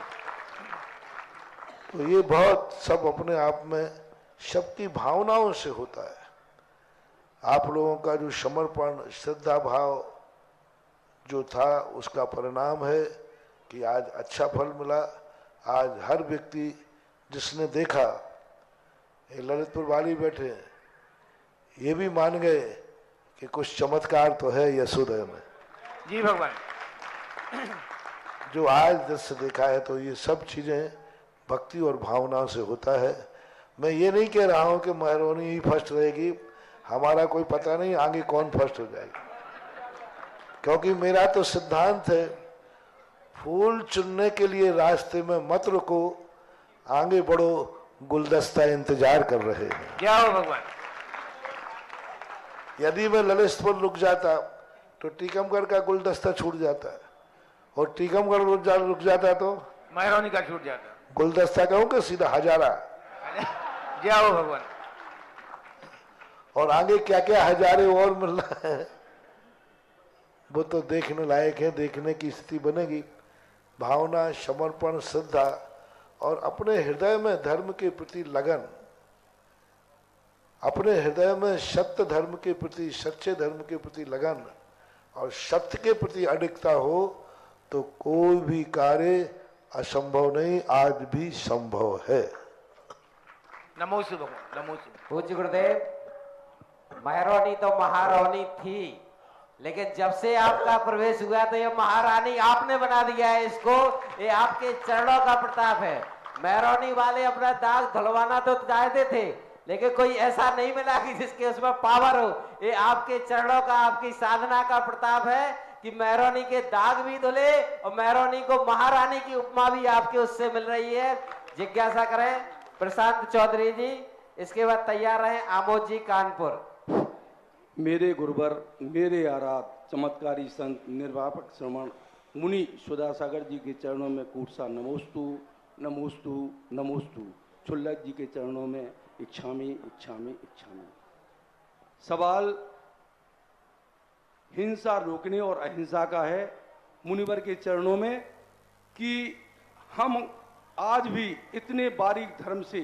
तो ये बहुत सब अपने आप में सबकी भावनाओं से होता है। आप लोगों का जो समर्पण, श्रद्धा भाव जो था, उसका परिणाम है कि आज अच्छा फल मिला। आज हर व्यक्ति जिसने देखा, ये ललितपुर वाली बैठे हैं, ये भी मान गए कि कुछ चमत्कार तो है यशोदय में। जी भगवान। जो आज दृश्य देखा है, तो ये सब चीजें भक्ति और भावना से होता है। मैं ये नहीं कह रहा हूं कि महरौनी ही फर्स्ट रहेगी, हमारा कोई पता नहीं आगे कौन फर्स्ट हो जाएगी, क्योंकि मेरा तो सिद्धांत है, फूल चुनने के लिए रास्ते में मत रुको, आगे बढ़ो, गुलदस्ता इंतजार कर रहे हैं। क्या हो भगवान। यदि मैं ललितपुर रुक जाता तो टीकमगढ़ का गुलदस्ता छूट जाता है, और टीकमगढ़ रुक जाता तो महरौनी का छूट जाता। गुलदस्ता कहूं कि सीधा हजारा। जय हो भगवान। और आगे क्या क्या हजारे और मिल रहा है, वो तो देखने लायक है, देखने की स्थिति बनेगी। भावना, समर्पण, श्रद्धा और अपने हृदय में धर्म के प्रति लगन, अपने हृदय में सत्य धर्म के प्रति, सच्चे धर्म के प्रति लगन और सत्य के प्रति अडिगता हो, तो कोई भी कार्य असंभव नहीं, आज भी संभव है। नमो शिवाय भगवान, नमो शिवाय। पूज्य गुरुदेव, महरौनी तो महारौनी थी, लेकिन जब से आपका प्रवेश हुआ तो ये महारानी आपने बना दिया है इसको। ये आपके चरणों का प्रताप है। महरौनी वाले अपना दाग धुलवाना तो चाहते थे, लेकिन कोई ऐसा नहीं मिला कि जिसके उसमें पावर हो। ये आपके चरणों का, आपकी साधना का प्रताप है कि महरौनी के दाग भी धुले और महरौनी को महारानी की उपमा भी आपके उससे मिल रही है। जिज्ञासा करें प्रशांत चौधरी जी, इसके बाद तैयार रहे आमोद जी कानपुर। मेरे गुरुवर, मेरे आराध चमत्कारी संत निर्वापक श्रमण मुनि सुधासागर जी के चरणों में कूटसा नमोस्तु नमोस्तु नमोस्तु। छुल्लक जी के चरणों में इच्छामी इच्छामी इच्छामी। सवाल हिंसा रोकने और अहिंसा का है मुनिवर के चरणों में कि हम आज भी इतने बारीक धर्म से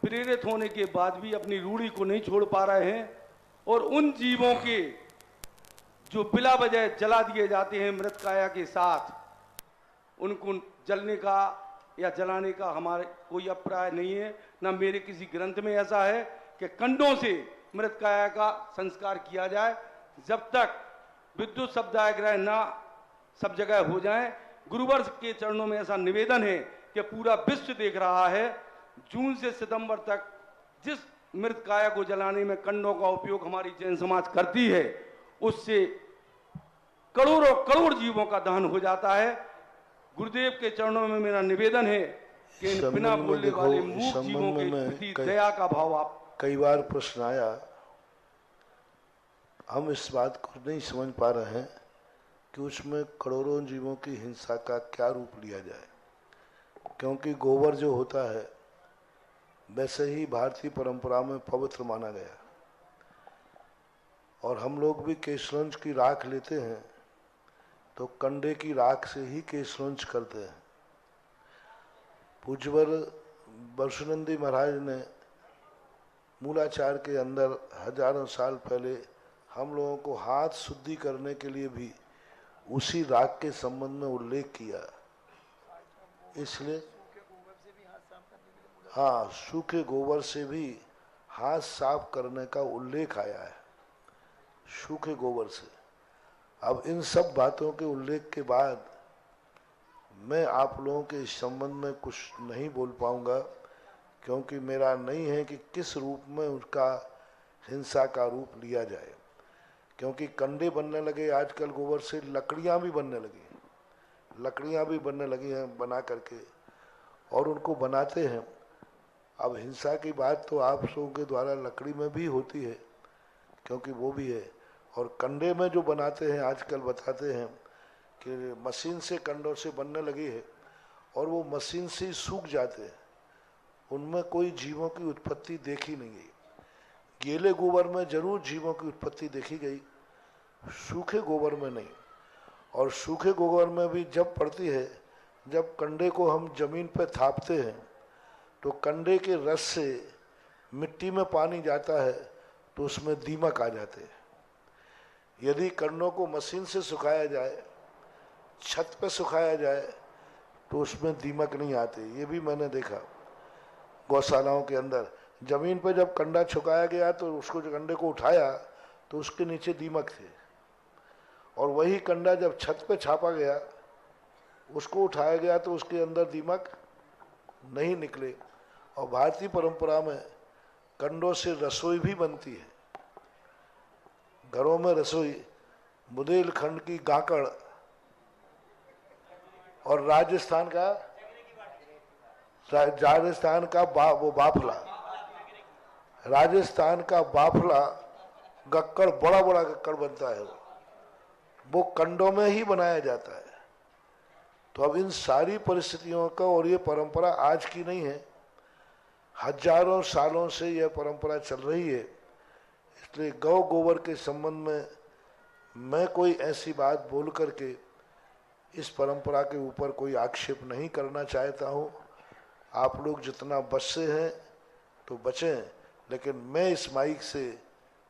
प्रेरित होने के बाद भी अपनी रूढ़ी को नहीं छोड़ पा रहे हैं, और उन जीवों के जो बिला वजह जला दिए जाते हैं मृत काया के साथ, उनको जलने का या जलाने का हमारे कोई अभिप्राय नहीं है, ना मेरे किसी ग्रंथ में ऐसा है कि कंडों से मृत काया का संस्कार किया जाए। जब तक विद्युत शब्दाग्रह ना सब जगह हो जाए, गुरुवर के चरणों में ऐसा निवेदन है कि पूरा विश्व देख रहा है, जून से सितंबर तक जिस मृत काया को जलाने में कंडों का उपयोग हमारी जैन समाज करती है, उससे करोड़ों करोड़ जीवों का दहन हो जाता है। गुरुदेव के चरणों में मेरा निवेदन है कि इन बिना बोलने वाले मूक जीवों के प्रति दया का भाव आप। कई बार प्रश्न आया, हम इस बात को नहीं समझ पा रहे हैं कि उसमें करोड़ों जीवों की हिंसा का क्या रूप लिया जाए, क्योंकि गोबर जो होता है वैसे ही भारतीय परंपरा में पवित्र माना गया, और हम लोग भी केशरंज की राख लेते हैं तो कंडे की राख से ही केशरंज करते हैं। पूज्यवर बरसुनंदी महाराज ने मूलाचार के अंदर हजारों साल पहले हम लोगों को हाथ शुद्धि करने के लिए भी उसी राख के संबंध में उल्लेख किया। इसलिए हाँ, सूखे गोबर से भी हाथ साफ करने का उल्लेख आया है, सूखे गोबर से। अब इन सब बातों के उल्लेख के बाद मैं आप लोगों के इस संबंध में कुछ नहीं बोल पाऊंगा, क्योंकि मेरा नहीं है कि किस रूप में उसका हिंसा का रूप लिया जाए, क्योंकि कंडे बनने लगे आजकल गोबर से, लकड़ियां भी बनने लगी हैं बना करके, और उनको बनाते हैं। अब हिंसा की बात तो आप लोगों के द्वारा लकड़ी में भी होती है, क्योंकि वो भी है, और कंडे में जो बनाते हैं आजकल बताते हैं कि मशीन से कंडों से बनने लगी है, और वो मशीन से ही सूख जाते हैं, उनमें कोई जीवों की उत्पत्ति देखी नहीं गई। गीले गोबर में जरूर जीवों की उत्पत्ति देखी गई, सूखे गोबर में नहीं। और सूखे गोबर में भी जब पड़ती है, जब कंडे को हम जमीन पर थापते हैं तो कंडे के रस से मिट्टी में पानी जाता है तो उसमें दीमक आ जाते हैं। यदि कंडों को मशीन से सुखाया जाए, छत पे सुखाया जाए, तो उसमें दीमक नहीं आते। ये भी मैंने देखा गौशालाओं के अंदर, जमीन पे जब कंडा छुकाया गया तो उसको जो कंडे को उठाया तो उसके नीचे दीमक थे, और वही कंडा जब छत पे छापा गया, उसको उठाया गया तो उसके अंदर दीमक नहीं निकले। और भारतीय परंपरा में कंडों से रसोई भी बनती है, घरों में रसोई, बुंदेलखंड की गाकड़ और राजस्थान का बाफला, राजस्थान का बाफला गक्कड़, बड़ा बड़ा गक्कड़ बनता है, वो कंडों में ही बनाया जाता है। तो अब इन सारी परिस्थितियों का, और ये परंपरा आज की नहीं है, हजारों सालों से यह परंपरा चल रही है। इसलिए गौ गोबर के संबंध में मैं कोई ऐसी बात बोल करके इस परंपरा के ऊपर कोई आक्षेप नहीं करना चाहता हूँ। आप लोग जितना बच से हैं तो बचें, लेकिन मैं इस माइक से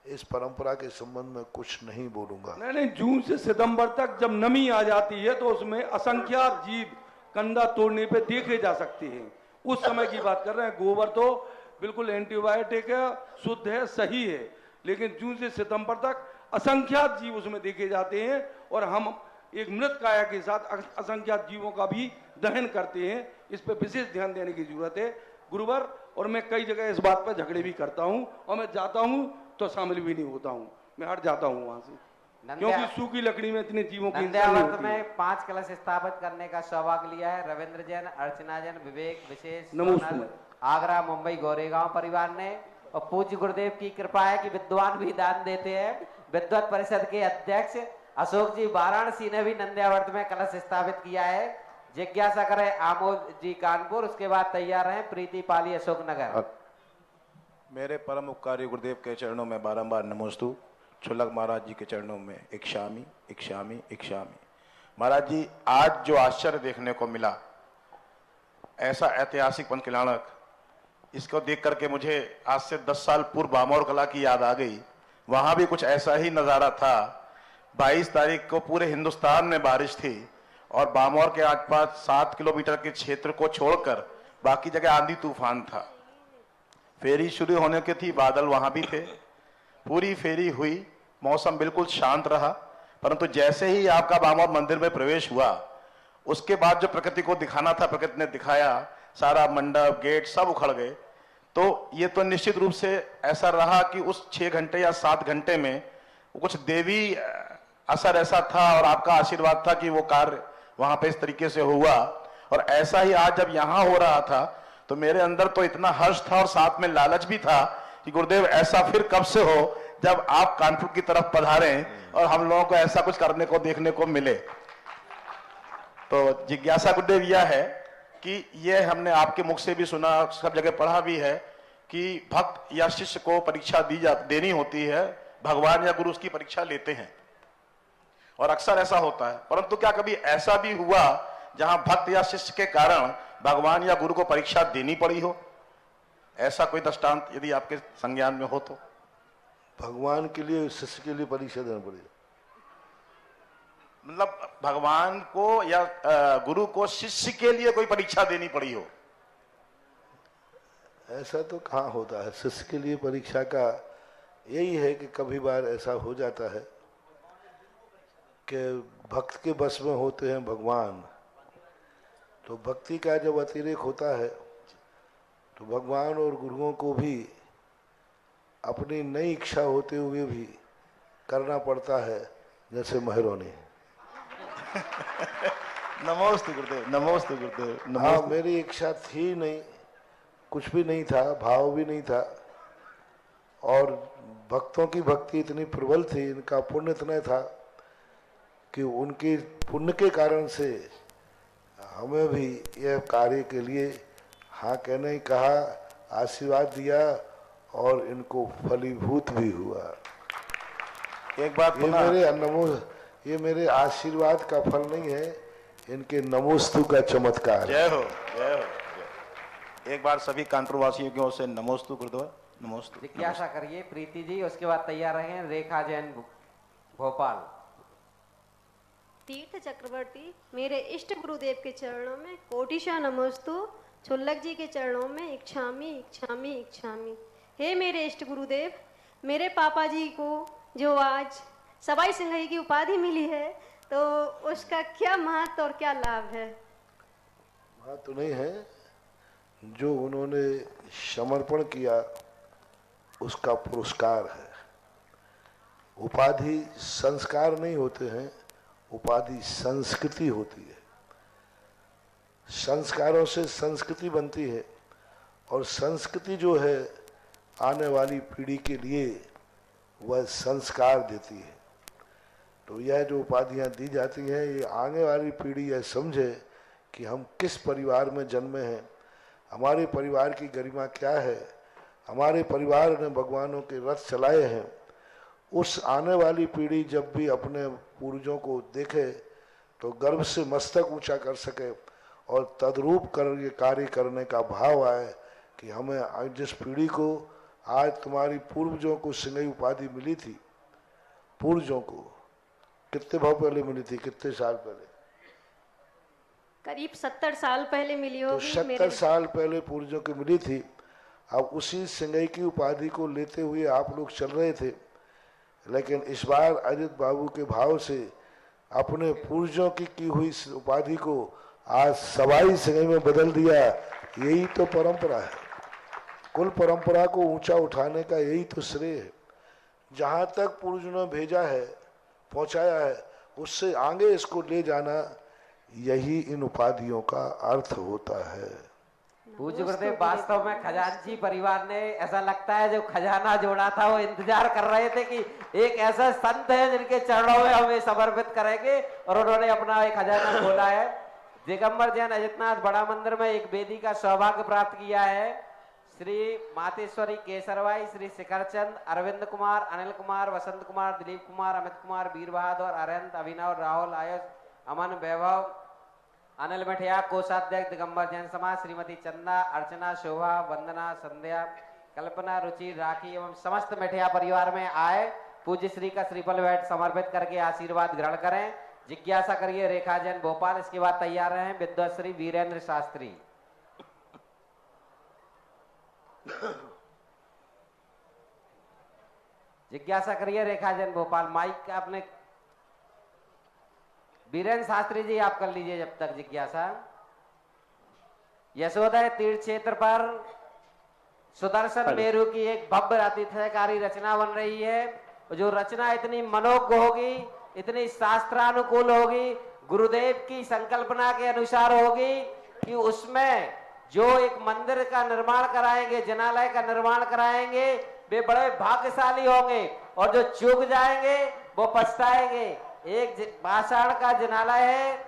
इस परंपरा के संबंध में कुछ नहीं बोलूंगा। नहीं, जून से सितंबर तक जब नमी आ जाती है तो उसमें असंख्यात जीव कंडा तोड़ने पे देखे जा सकते हैं, उस समय की बात कर रहे हैं। गोबर तो बिल्कुल एंटीबायोटिक है, शुद्ध है, सही है, लेकिन जून से सितंबर तक असंख्यात जीव उसमें देखे जाते हैं, और हम एक मृत काया के साथ असंख्यात जीवों का भी दहन करते हैं। इस पर विशेष ध्यान देने की जरूरत है गुरुवर। और मैं कई जगह इस बात पर झगड़े भी करता हूँ, और मैं जाता हूँ तो शामिल भी नहीं होता हूँ, मैं हट जाता हूँ वहां से, क्योंकि सूखी लकड़ी में इतने जीवों की नंद्यावर्त में 5 कलश स्थापित करने का सौभाग्य लिया है रविंद्र जैन, अर्चना जैन, विवेक, विशेष, सोनल, आगरा, मुंबई, गोरेगांव परिवार ने। और पूज्य गुरुदेव की कृपा है कि विद्वान भी दान देते हैं। विद्वत परिषद के अध्यक्ष अशोक जी वाराणसी ने भी नंद्यावर्त में कलश स्थापित किया है। जिज्ञासा करें आमोद जी कानपुर, उसके बाद तैयार हैं प्रीति पाली अशोकनगर। मेरे परम उपकारी गुरुदेव के चरणों में बारंबार नमोस्तु। छुल्लक महाराज जी के चरणों में इक्षामी इक्षामी इक्षामी। महाराज जी, आज जो आश्चर्य देखने को मिला, ऐसा ऐतिहासिक पंचकल्याणक, इसको देख करके मुझे आज से 10 साल पूर्व बामौर कला की याद आ गई। वहां भी कुछ ऐसा ही नज़ारा था। 22 तारीख को पूरे हिंदुस्तान में बारिश थी और बामौर के आसपास 7 किलोमीटर के क्षेत्र को छोड़कर बाकी जगह आंधी तूफान था। फेरी शुरू होने की थी, बादल वहां भी थे, पूरी फेरी हुई, मौसम बिल्कुल शांत रहा। परंतु जैसे ही आपका बामौर मंदिर में प्रवेश हुआ, उसके बाद जो प्रकृति को दिखाना था प्रकृति ने दिखाया, सारा मंडप गेट सब उखड़ गए। तो ये तो निश्चित रूप से ऐसा रहा कि उस 6 घंटे या 7 घंटे में कुछ देवी असर ऐसा था और आपका आशीर्वाद था कि वो कार्य वहां पे इस तरीके से हुआ। और ऐसा ही आज जब यहां हो रहा था तो मेरे अंदर तो इतना हर्ष था और साथ में लालच भी था कि गुरुदेव ऐसा फिर कब से हो जब आप कानपुर की तरफ पधारें और हम लोगों को ऐसा कुछ करने को देखने को मिले। तो जिज्ञासा गुरुदेव यह है कि यह हमने आपके मुख से भी सुना, सब जगह पढ़ा भी है कि भक्त या शिष्य को परीक्षा देनी होती है, भगवान या गुरु उसकी परीक्षा लेते हैं और अक्सर ऐसा होता है। परंतु क्या कभी ऐसा भी हुआ जहां भक्त या शिष्य के कारण भगवान या गुरु को परीक्षा देनी पड़ी हो? ऐसा कोई दृष्टांत यदि आपके संज्ञान में हो तो? भगवान के लिए शिष्य के लिए परीक्षा देना पड़ेगा, मतलब भगवान को या गुरु को शिष्य के लिए कोई परीक्षा देनी पड़ी हो? ऐसा तो कहाँ होता है। शिष्य के लिए परीक्षा का यही है कि कभी बार ऐसा हो जाता है कि भक्त के बस में होते हैं भगवान, तो भक्ति का जब अतिरेक होता है तो भगवान और गुरुओं को भी अपनी नई इच्छा होते हुए भी करना पड़ता है, जैसे महरों ने। नमोस्तु गुरुदेव, नमोस्तु गुरुदेव। हाँ, मेरी इच्छा थी नहीं, कुछ भी नहीं था, भाव भी नहीं था, और भक्तों की भक्ति इतनी प्रबल थी, इनका पुण्य इतना था कि उनके पुण्य के कारण से हमें भी यह कार्य के लिए हाँ कहने ही कहा, आशीर्वाद दिया और इनको फलीभूत भी हुआ। एक बात ये मेरे आशीर्वाद का फल नहीं है, इनके नमोस्तु का चमत्कार। जय हो, जय हो। एक बार सभी कानपुर वासियों की ओर से नमोस्तु गुरुदेव, नमोस्तु। जिज्ञासा करिए प्रीति जी, उसके बाद तैयार रहें रेखा जैन भोपाल। तीर्थ चक्रवर्ती मेरे इष्ट गुरुदेव के चरणों में कोटिशा नमोस्तु, छुल्लक जी के चरणों में इच्छामी इच्छामी इच्छामी। हे मेरे इष्ट गुरुदेव, मेरे पापा जी को जो आज सवाई सिंघई की उपाधि मिली है, तो उसका क्या महत्व और क्या लाभ है? बात तो नहीं है, जो उन्होंने समर्पण किया उसका पुरस्कार है। उपाधि संस्कार नहीं होते हैं, उपाधि संस्कृति होती है। संस्कारों से संस्कृति बनती है और संस्कृति जो है आने वाली पीढ़ी के लिए वह संस्कार देती है। तो यह जो उपाधियां दी जाती हैं, ये आने वाली पीढ़ी यह समझे कि हम किस परिवार में जन्मे हैं, हमारे परिवार की गरिमा क्या है, हमारे परिवार ने भगवानों के रथ चलाए हैं। उस आने वाली पीढ़ी जब भी अपने पूर्वजों को देखे तो गर्व से मस्तक ऊंचा कर सके और तद्रूप कर कार्य करने का भाव आए कि हमें जिस पीढ़ी को आज तुम्हारी पूर्वजों को सिंघई उपाधि मिली थी, पूर्वजों को कितने भाव पहले मिली थी, कितने साल पहले? करीब 70 साल पहले मिली होगी। तो 70 साल पहले पूर्वजों को मिली थी। अब उसी सिंघई की उपाधि को लेते हुए आप लोग चल रहे थे, लेकिन इस बार अजित बाबू के भाव से अपने पूर्वजों की हुई उपाधि को आज सवाई सिंघई में बदल दिया। यही तो परंपरा है। कुल परंपरा को ऊंचा उठाने का यही तो श्रेय है। जहाँ तक पूर्वजों ने भेजा है, पहुँचाया है, उससे आगे इसको ले जाना, यही इन उपाधियों का अर्थ होता है। पूज्य गुरुदेव, वास्तव में खजांची परिवार ने, ऐसा लगता है जो खजाना जोड़ा था वो इंतजार कर रहे थे कि एक ऐसा संत है जिनके चरणों में हमें समर्पित करेंगे, और उन्होंने अपना एक खजाना खोला है। दिगंबर जैन अजितनाथ बड़ा मंदिर में एक वेदी का सौभाग्य प्राप्त किया है। श्री मातेश्वरी केसरबाई, श्री शिखरचंद, अरविंद कुमार, अनिल कुमार, वसंत कुमार, दिलीप कुमार, अमित कुमार, वीर बहादुर, अरहंत, अभिनव, राहुल, आयुष, अमन, वैभव, अनिल मठिया, कोषाध्यक्ष दिगंबर जैन समाज, श्रीमती चंदा, अर्चना, शोभा, वंदना, संध्या, कल्पना, रुचि, राखी एवं समस्त मठिया परिवार में आए पूज्य श्री का श्रीफल भेंट समर्पित करके आशीर्वाद ग्रहण करें। जिज्ञासा करिए रेखा जैन भोपाल। इसके बाद तैयार हैं विद्वाश्री वीरेंद्र शास्त्री। जिज्ञासा करिए रेखा जैन भोपाल। माइक आपने वीरेंद्र शास्त्री जी आप कर लीजिए जब तक जिज्ञासा। यशोदय तीर्थ क्षेत्र पर सुदर्शन मेरु की एक भव्य अतिथ्यकारी रचना बन रही है। जो रचना इतनी मनोज्ञ होगी, इतनी शास्त्रानुकूल होगी, गुरुदेव की संकल्पना के अनुसार होगी कि उसमें जो एक मंदिर का निर्माण कराएंगे, जनालय का निर्माण कराएंगे, वे बड़े भाग्यशाली होंगे और जो चूक जाएंगे वो पछताएंगे। एक पाषाण का जनालय है,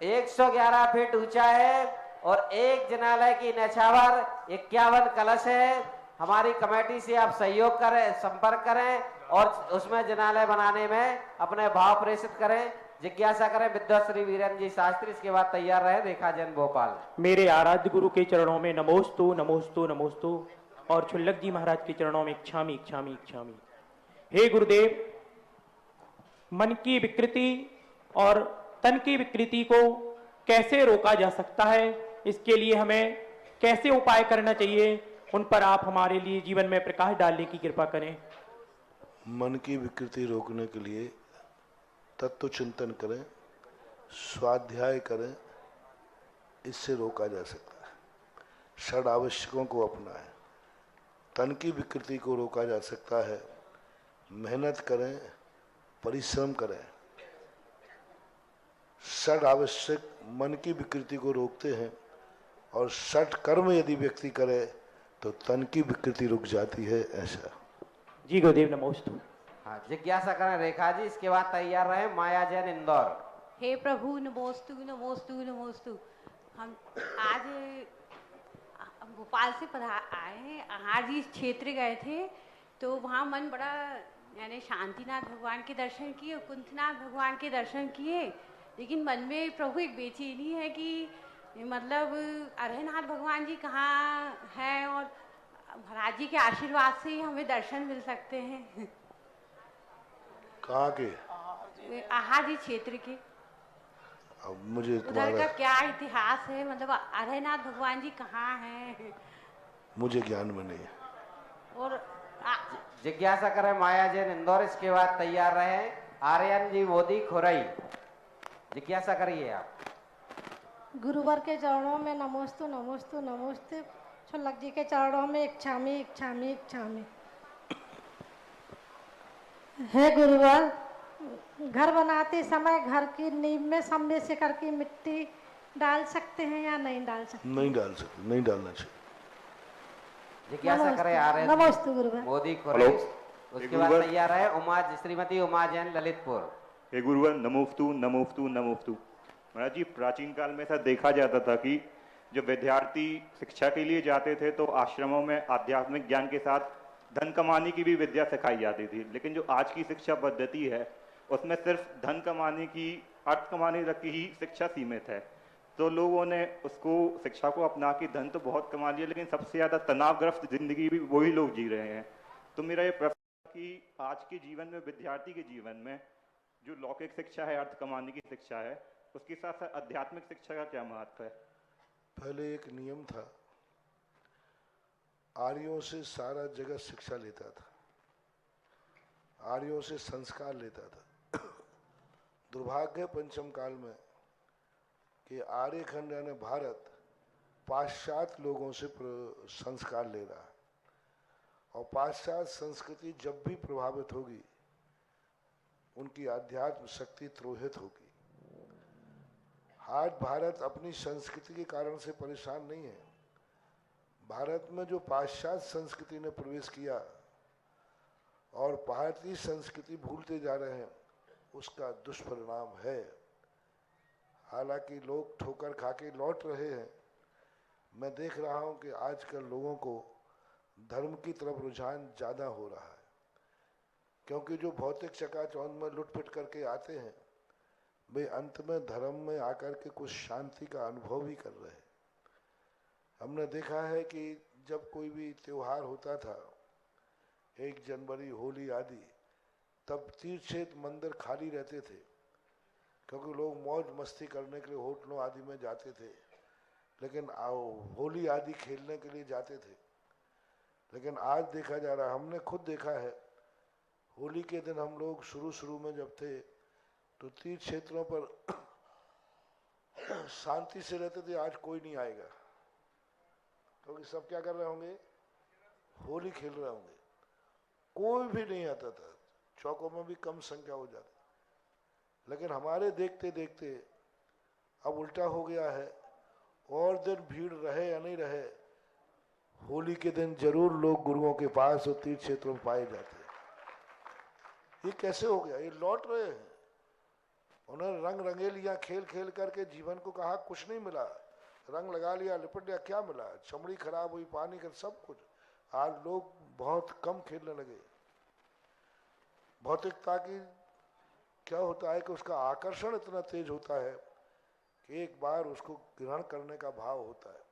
111 फीट ऊंचा है और एक जनालय की नछावर 51 कलश है। हमारी कमेटी से आप सहयोग करें, संपर्क करें और उसमें जनालय बनाने में अपने भाव प्रेषित करें। जिज्ञासा करें विद्वाश्री वीरेंद्र जी शास्त्री। इसके बाद तैयार रहे रेखा जैन भोपाल। मेरे आराध्य गुरु के चरणों में नमोस्तु नमोस्तु नमोस्तु और छुल्लक जी महाराज के चरणों में इच्छामी इच्छामी इच्छामी। हे गुरुदेव, मन की विकृति और तन की विकृति को कैसे रोका जा सकता है, इसके लिए हमें कैसे उपाय करना चाहिए, उन पर आप हमारे लिए जीवन में प्रकाश डालने की कृपा करें। मन की विकृति रोकने के लिए तत्व चिंतन करें, स्वाध्याय करें, इससे रोका जा सकता है। षड आवश्यकों को अपनाएं। तन की विकृति को रोका जा सकता है, मेहनत करें, परिश्रम करें। षड आवश्यक मन की विकृति को रोकते हैं और षट कर्म यदि व्यक्ति करे तो तन की विकृति रुक जाती है। ऐसा जी गुरुदेव नमोस्तु। हाँ, जिज्ञासा करें रेखा जी। इसके बाद तैयार रहे माया जैन इंदौर। हे प्रभु नमोस्तु नमोस्तु नमोस्तु। हम आज भोपाल से आए हैं, आज इस क्षेत्र गए थे तो वहाँ मन बड़ा, यानी शांतिनाथ भगवान के दर्शन किए, कुंथनाथ भगवान के दर्शन किए, लेकिन मन में प्रभु एक बेचैनी है कि मतलब अरहनाथ भगवान जी कहाँ हैं और महाराज जी के आशीर्वाद से ही हमें दर्शन मिल सकते हैं। कहाँ के? आहाजी क्षेत्र के। अब मुझे उधर का क्या इतिहास है, मतलब अरहनाथ भगवान जी कहाँ हैं, मुझे ज्ञान में नहीं है। और जिज्ञासा करें माया जैन इंदौर। इसके बाद तैयार रहे आर्यन जी मोदी खुरई। जिज्ञासा करिए आप। गुरुवर के चरणों में नमोस्तु नमोस्तु नमोस्तु। छुल्लक जी के चरणों में इच्छामी इच्छामी इच्छामी। हे गुरुवर, घर बनाते समय घर की नींव में सम्य शिखर की मिट्टी डाल सकते हैं या नहीं डाल सकते? नहीं डाल सकते, नहीं डालना चाहिए। जिज्ञासा करें आर्यन नमोस्तु गुरुवर मोदी खुरई। उसके बाद तैयार है उमा श्रीमती उमा जैन ललितपुर। हे गुरुवर नमोस्तु नमोस्तु नमोस्तु। महाराज जी, प्राचीन काल में ऐसा देखा जाता था कि जब विद्यार्थी शिक्षा के लिए जाते थे तो आश्रमों में आध्यात्मिक ज्ञान के साथ धन कमाने की भी विद्या सिखाई जाती थी, लेकिन जो आज की शिक्षा पद्धति है उसमें सिर्फ धन कमाने की, अर्थ कमाने तक की ही शिक्षा सीमित है। तो लोगों ने उसको, शिक्षा को अपना के धन तो बहुत कमा लिया, लेकिन सबसे ज़्यादा तनावग्रस्त जिंदगी भी वही लोग जी रहे हैं। तो मेरा ये प्रश्न कि आज के जीवन में, विद्यार्थी के जीवन में जो लौकिक शिक्षा है, अर्थ कमाने की शिक्षा है, उसके साथ साथ आध्यात्मिक शिक्षा का क्या महत्व है? पहले एक नियम था, आर्यों से सारा जगत शिक्षा लेता था, आर्यों से संस्कार लेता था। दुर्भाग्य पंचम काल में कि आर्यखंड यानी भारत पाश्चात्य लोगों से संस्कार ले रहा है, और पाश्चात्य संस्कृति जब भी प्रभावित होगी उनकी आध्यात्म शक्ति त्रोहित होगी। आज भारत अपनी संस्कृति के कारण से परेशान नहीं है। भारत में जो पाश्चात्य संस्कृति ने प्रवेश किया और भारतीय संस्कृति भूलते जा रहे हैं, उसका दुष्परिणाम है। हालांकि लोग ठोकर खा के लौट रहे हैं, मैं देख रहा हूं कि आजकल लोगों को धर्म की तरफ रुझान ज़्यादा हो रहा है, क्योंकि जो भौतिक चकाचौंध में लुटपिट करके आते हैं वे अंत में धर्म में आकर के कुछ शांति का अनुभव भी कर रहे हैं। हमने देखा है कि जब कोई भी त्योहार होता था, 1 जनवरी, होली आदि, तब तीर्थ क्षेत्र मंदिर खाली रहते थे, क्योंकि लोग मौज मस्ती करने के लिए होटलों आदि में जाते थे, लेकिन होली आदि खेलने के लिए जाते थे। लेकिन आज देखा जा रहा है, हमने खुद देखा है, होली के दिन हम लोग शुरू में जब थे तो तीर्थ क्षेत्रों पर शांति से रहते थे। आज कोई नहीं आएगा, क्योंकि सब क्या कर रहे होंगे, होली खेल रहे होंगे। कोई भी नहीं आता था, चौकों में भी कम संख्या हो जाती। लेकिन हमारे देखते देखते अब उल्टा हो गया है, और दिन भीड़ रहे या नहीं रहे, होली के दिन जरूर लोग गुरुओं के पास और तीर्थ क्षेत्रों में पाए जाते हैं। ये कैसे हो गया? ये लौट रहे हैं। उन्होंने रंग रंगेलियां खेल खेल करके जीवन को कहा कुछ नहीं मिला, रंग लगा लिया, लिपट लिया, क्या मिला? चमड़ी खराब हुई, पानी का सब कुछ। आज लोग बहुत कम खेलने लगे। भौतिकता की क्या होता है कि उसका आकर्षण इतना तेज होता है कि एक बार उसको ग्रहण करने का भाव होता है,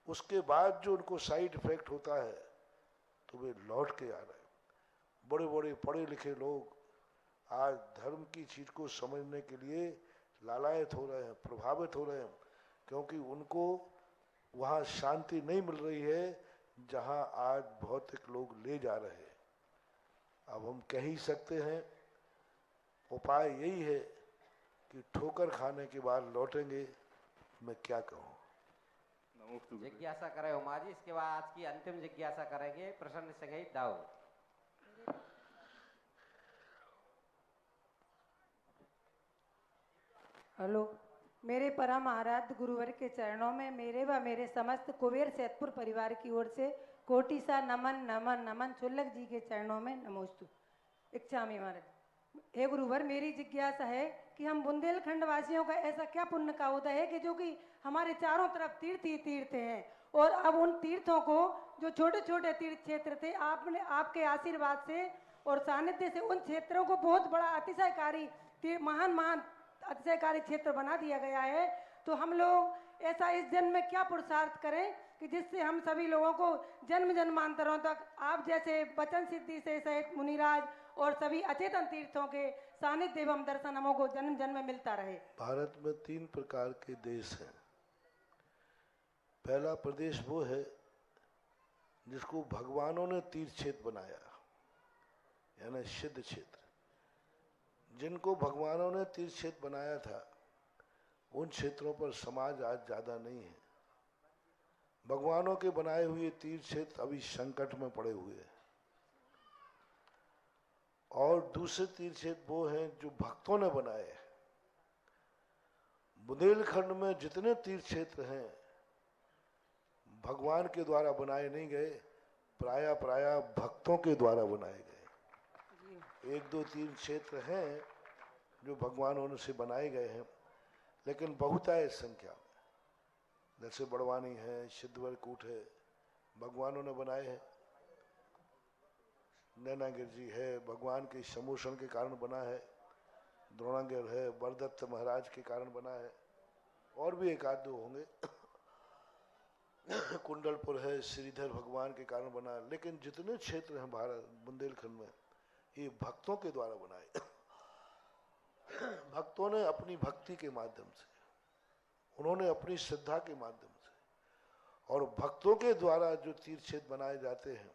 उसके बाद जो उनको साइड इफेक्ट होता है तो वे लौट के आ रहे हैं। बड़े बड़े पढ़े लिखे लोग आज धर्म की चीज को समझने के लिए लालायत हो रहे हैं, प्रभावित हो रहे हैं, क्योंकि उनको वहाँ शांति नहीं मिल रही है जहाँ आज भौतिक लोग ले जा रहे हैं। अब हम कह ही सकते हैं, उपाय यही है कि ठोकर खाने के बाद लौटेंगे। मैं क्या कहूँ? जिज्ञासा करें उमा जी। इसके बाद आज की अंतिम जिज्ञासा करेंगे प्रसन्न सिंह दाऊ। हेलो, मेरे परम आराध्य गुरुवर के चरणों में मेरे व मेरे समस्त कुबेर सैदपुर परिवार की ओर से कोटि सा नमन नमन नमन। चुल्लक जी के चरणों में नमोस्तु। इच्छामी महाराज। हे गुरुवर, मेरी जिज्ञासा है कि हम बुंदेलखंड वासियों का ऐसा क्या पुण्य का उदय है कि जो कि हमारे चारों तरफ तीर्थ ही तीर्थ हैं, और अब उन तीर्थों को जो छोटे छोटे तीर्थ क्षेत्र थे, आपने आपके आशीर्वाद से और सानिध्य से उन क्षेत्रों को बहुत बड़ा अतिशयकारी महान अतिशयकारी क्षेत्र बना दिया गया है। तो हम लोग ऐसा इस जन्म में क्या पुरुषार्थ करें कि जिससे हम सभी लोगों को जन्म जन्मांतरों तक आप जैसे वचन सिद्धि से सहित मुनिराज और सभी अचेतन तीर्थों के सानिध्य एवं दर्शन हमों को जन्म जन्म में मिलता रहे। भारत में 3 प्रकार के देश हैं। पहला प्रदेश वो है जिसको भगवानों ने तीर्थ क्षेत्र बनाया, यानी सिद्ध क्षेत्र। जिनको भगवानों ने तीर्थ क्षेत्र बनाया था, उन क्षेत्रों पर समाज आज ज्यादा नहीं है। भगवानों के बनाए हुए तीर्थ क्षेत्र अभी संकट में पड़े हुए हैं। और दूसरे तीर्थ क्षेत्र वो हैं जो भक्तों ने बनाए हैं। बुंदेलखंड में जितने तीर्थ क्षेत्र हैं भगवान के द्वारा बनाए नहीं गए, प्राय भक्तों के द्वारा बनाए गए। 1-2-3 क्षेत्र हैं जो भगवानों से बनाए गए हैं, लेकिन बहुतायत संख्या में, जैसे बड़वानी है, सिद्धवरकूट है, भगवानों ने बनाए हैं। नैनागिर जी है, भगवान के समोषण के कारण बना है। द्रोणागिर है, बरदत्त महाराज के कारण बना है। और भी 1-2 होंगे। कुंडलपुर है, श्रीधर भगवान के कारण बना है। लेकिन जितने क्षेत्र हैं भारत बुंदेलखंड में, ये भक्तों के द्वारा बनाए। भक्तों ने अपनी भक्ति के माध्यम से, उन्होंने अपनी श्रद्धा के माध्यम से, और भक्तों के द्वारा जो तीर्थ क्षेत्र बनाए जाते हैं,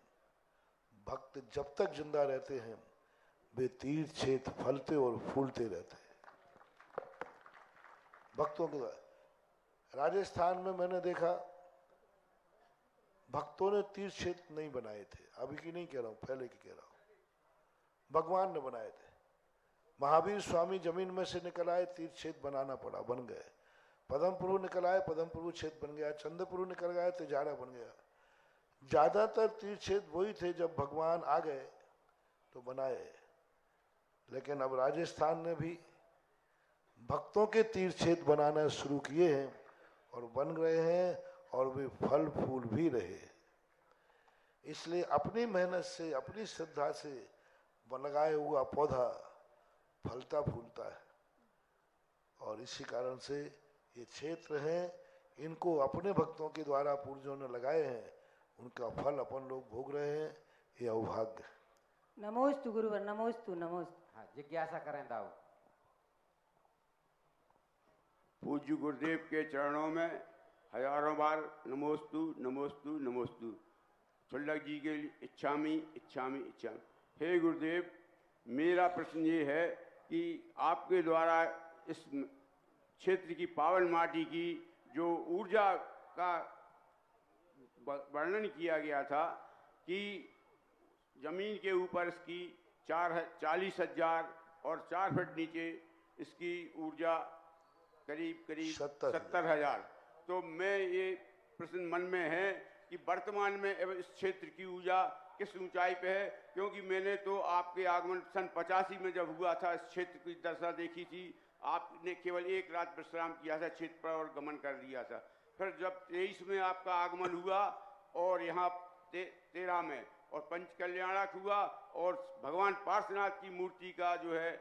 भक्त जब तक जिंदा रहते हैं वे तीर्थ क्षेत्र फलते और फूलते रहते हैं भक्तों के द्वारा। राजस्थान में मैंने देखा भक्तों ने तीर्थ क्षेत्र नहीं बनाए थे, अभी की नहीं कह रहा हूं, पहले की कह रहा हूं। भगवान ने बनाए थे। महावीर स्वामी जमीन में से निकल आए, तीर्थ क्षेत्र बनाना पड़ा, बन गए। पदमपुरु निकल आए, पदमपुरु क्षेत्र बन गया। चंद्रपुरु निकल गए, तिजारा बन गया। ज्यादातर तीर्थ क्षेत्र वही थे जब भगवान आ गए तो बनाए। लेकिन अब राजस्थान ने भी भक्तों के तीर्थ क्षेत्र बनाना शुरू किए हैं और बन रहे हैं, और वे फल फूल भी रहे। इसलिए अपनी मेहनत से, अपनी श्रद्धा से लगाए हुआ पौधा फलता फूलता है। और इसी कारण से ये क्षेत्र हैं, इनको अपने भक्तों के द्वारा पूर्वजों ने लगाए हैं, उनका फल अपन लोग भोग रहे हैं। ये अभाग्य। नमोस्तु गुरुवर, नमोस्तु नमोस्तु। हाँ, जिज्ञासा करें दाऊ। पूज्य गुरुदेव के चरणों में हजारों बार नमोस्तु नमोस्तु नमोस्तु। छुल्लक जी के लिए इच्छामी इच्छामी इच्छामी। हे गुरुदेव, मेरा प्रश्न ये है कि आपके द्वारा इस क्षेत्र की पावन माटी की जो ऊर्जा का वर्णन किया गया था कि जमीन के ऊपर इसकी 40,000 और 4 फीट नीचे इसकी ऊर्जा करीब 70,000। तो मैं ये प्रश्न मन में है कि वर्तमान में इस क्षेत्र की ऊर्जा किस ऊंचाई पे है, क्योंकि मैंने तो आपके आगमन सन 85 में जब हुआ था इस क्षेत्र की दशा देखी थी। आपने केवल एक रात विश्राम किया था क्षेत्र पर और गमन कर दिया था। फिर जब 23 में आपका आगमन हुआ और यहाँ 13 में और पंचकल्याणक हुआ और भगवान पार्श्वनाथ की मूर्ति का जो है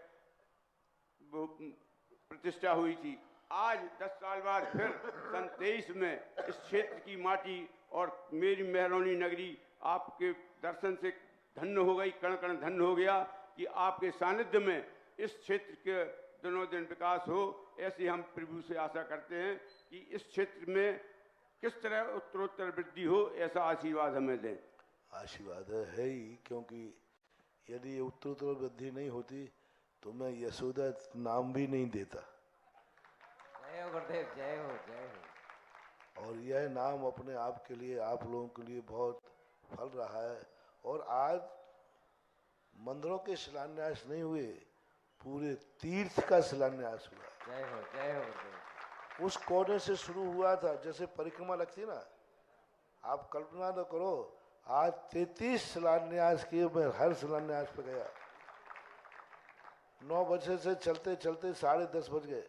वो प्रतिष्ठा हुई थी। आज 10 साल बाद फिर सन 23 में इस क्षेत्र की माटी और मेरी मेहरौनी नगरी आपके दर्शन से धन्य हो गई, कण कण धन्य हो गया कि आपके सानिध्य में इस क्षेत्र के दिनों दिन विकास हो। ऐसी हम प्रभु से आशा करते हैं कि इस क्षेत्र में किस तरह उत्तरोत्तर वृद्धि हो, ऐसा आशीर्वाद हमें दें। आशीर्वाद है ही, क्योंकि यदि ये उत्तरोत्तर वृद्धि नहीं होती तो मैं यशोदा नाम भी नहीं देता। जय हो गुरुदेव, जय हो जय हो। और यह नाम अपने आप के लिए, आप लोगों के लिए बहुत फल रहा है। और आज मंदिरों के शिलान्यास नहीं हुए, पूरे तीर्थ का शिलान्यास हुआ। जय हो गुरुदेव। उस कोने से शुरू हुआ था, जैसे परिक्रमा लगती ना, आप कल्पना तो करो, आज 33 शिलान्यास किए। मैं हर शिलान्यास पे गया। 9 बजे से चलते चलते 10:30 बज गए।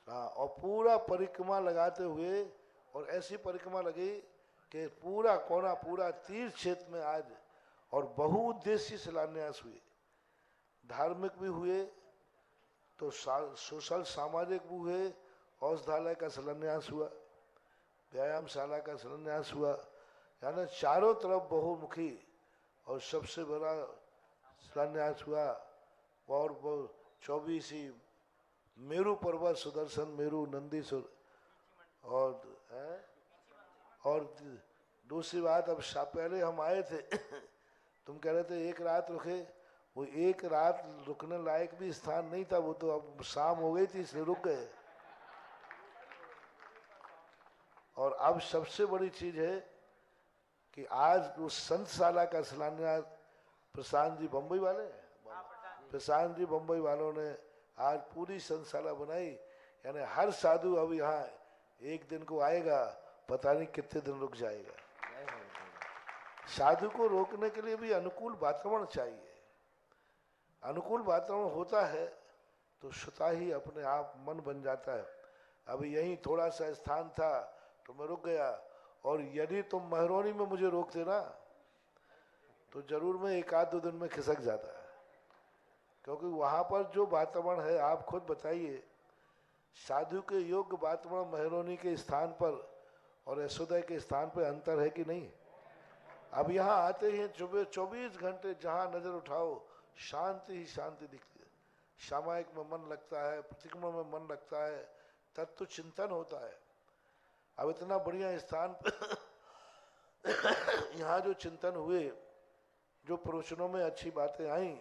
हाँ, और पूरा परिक्रमा लगाते हुए, और ऐसी परिक्रमा लगी कि पूरा कोना, पूरा तीर्थ क्षेत्र में आज, और बहुउद्देशीय शिलान्यास हुए। धार्मिक भी हुए तो सोशल सामाजिक भी हुए। औषधालय का शिलान्यास हुआ, व्यायामशाला का शिलान्यास हुआ, यानी चारों तरफ बहुमुखी। और सबसे बड़ा शिलान्यास हुआ और वो 24 मेरू पर्वत, सुदर्शन मेरू, नंदीश्वर। और दूसरी बात, अब पहले हम आए थे तुम कह रहे थे एक रात रुके, वो एक रात रुकने लायक भी स्थान नहीं था, वो तो अब शाम हो गई थी इसलिए रुक गए। और अब सबसे बड़ी चीज है कि आज उस संतशाला का शिलान्यास प्रशांत जी बम्बई वाले, प्रशांत जी बम्बई वालों ने आज पूरी संतशाला बनाई। यानी हर साधु अब यहाँ एक दिन को आएगा, पता नहीं कितने दिन रुक जाएगा। साधु को रोकने के लिए भी अनुकूल वातावरण चाहिए। अनुकूल वातावरण होता है तो स्वतः ही अपने आप मन बन जाता है। अभी यही थोड़ा सा स्थान था तो मैं रुक गया, और यदि तुम महरौनी में मुझे रोकते ना तो जरूर मैं 1-2 दिन में खिसक जाता है, क्योंकि वहाँ पर जो वातावरण है, आप खुद बताइए, साधु के योग्य वातावरण महरौनी के स्थान पर और यशोदा के स्थान पर अंतर है कि नहीं। अब यहाँ आते ही 24 घंटे जहाँ नजर उठाओ शांति ही शांति दिखती है। सामायिक में मन लगता है, प्रतिक्रमण में मन लगता है, तत्व चिंतन होता है। अब इतना बढ़िया स्थान यहाँ जो चिंतन हुए, जो प्रवचनों में अच्छी बातें आई,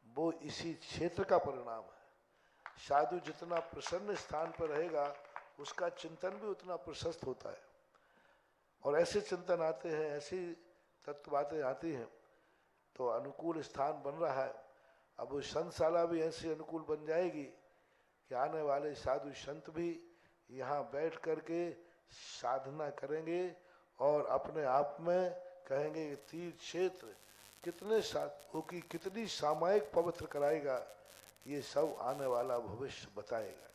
वो इसी क्षेत्र का परिणाम है। साधु जितना प्रसन्न स्थान पर रहेगा उसका चिंतन भी उतना प्रशस्त होता है। और ऐसे चिंतन आते हैं, ऐसी तत्व बातें आती हैं तो अनुकूल स्थान बन रहा है। अब वो संतशाला भी ऐसी अनुकूल बन जाएगी कि आने वाले साधु संत भी यहाँ बैठ करके साधना करेंगे और अपने आप में कहेंगे तीर्थ क्षेत्र कितने साधुओं की कितनी सामायिक पवित्र कराएगा, ये सब आने वाला भविष्य बताएगा।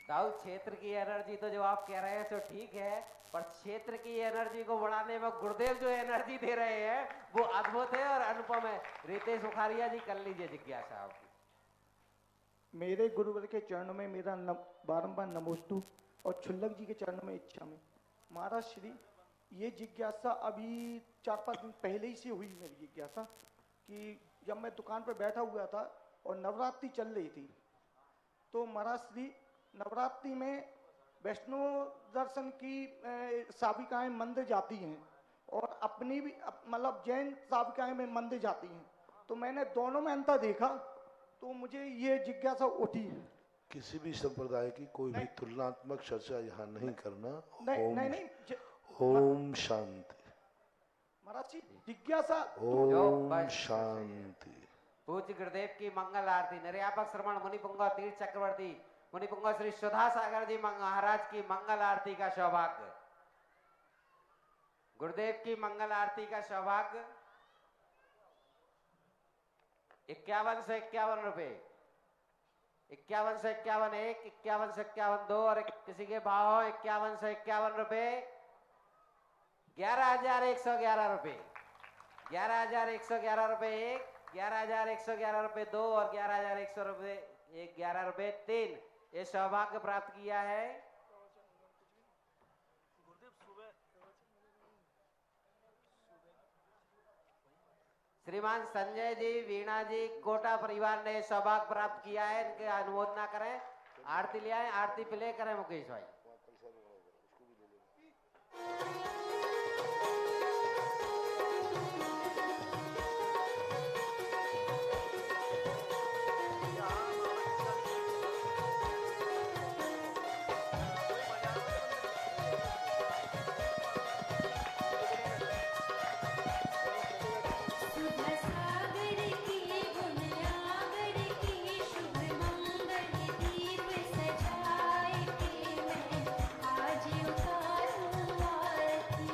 दाऊद, क्षेत्र की एनर्जी तो जो आप कह रहे हैं तो ठीक है, पर क्षेत्र की एनर्जी को बढ़ाने में गुरुदेव जो एनर्जी दे रहे हैं वो अद्भुत है और अनुपम है। रितेश उखाड़िया जी, कर लीजिए जिज्ञासा आपकी। मेरे गुरुवर के चरणों में मेरा बारंबार नमोस्तु और छुल्लक जी के चरणों में इच्छा में। महाराज श्री, ये जिज्ञासा अभी 4-5 दिन पहले ही से हुई मेरी जिज्ञासा कि जब मैं दुकान पर बैठा हुआ था और नवरात्रि चल रही थी तो महाराज श्री नवरात्रि में वैष्णो दर्शन की साविकाएं मंदिर जाती हैं और अपनी भी मतलब जैन साविकाएं में मंदिर जाती हैं, तो मैंने दोनों में अंतर देखा, तो मुझे ये जिज्ञासा उठी। किसी भी संप्रदाय की कोई भी तुलनात्मक चर्चा यहाँ नहीं करना। नहीं, ओम शांति। महाराज जी जिज्ञासा। ओम शांति। पूज्य गुरुदेव की मंगल आरती। निर्यापक श्रमण मुनि पुंगव तीर्थ चक्रवर्ती मुनि पुंगव श्री सुधा सागर जी महाराज की मंगल आरती का सौभाग्य। गुरुदेव की मंगल आरती का सौभाग्य 51 से 51 रुपए, 51 से 51 1, 51 से 51 2 और किसी के भाव 51 से 51 रुपए 11,111 रुपए, 11,111 रुपए 1, 11,111 रुपए 2 और 11,100 रुपए 11 रुपए 3 ये सौभाग्य प्राप्त किया है। श्रीमान संजय जी, वीणा जी, कोटा परिवार ने सौभाग्य प्राप्त किया है, इनके अनुमोदना करें। आरती ले आए, आरती प्ले करें मुकेश भाई। सजाए के मैं आज उतारूं आरती।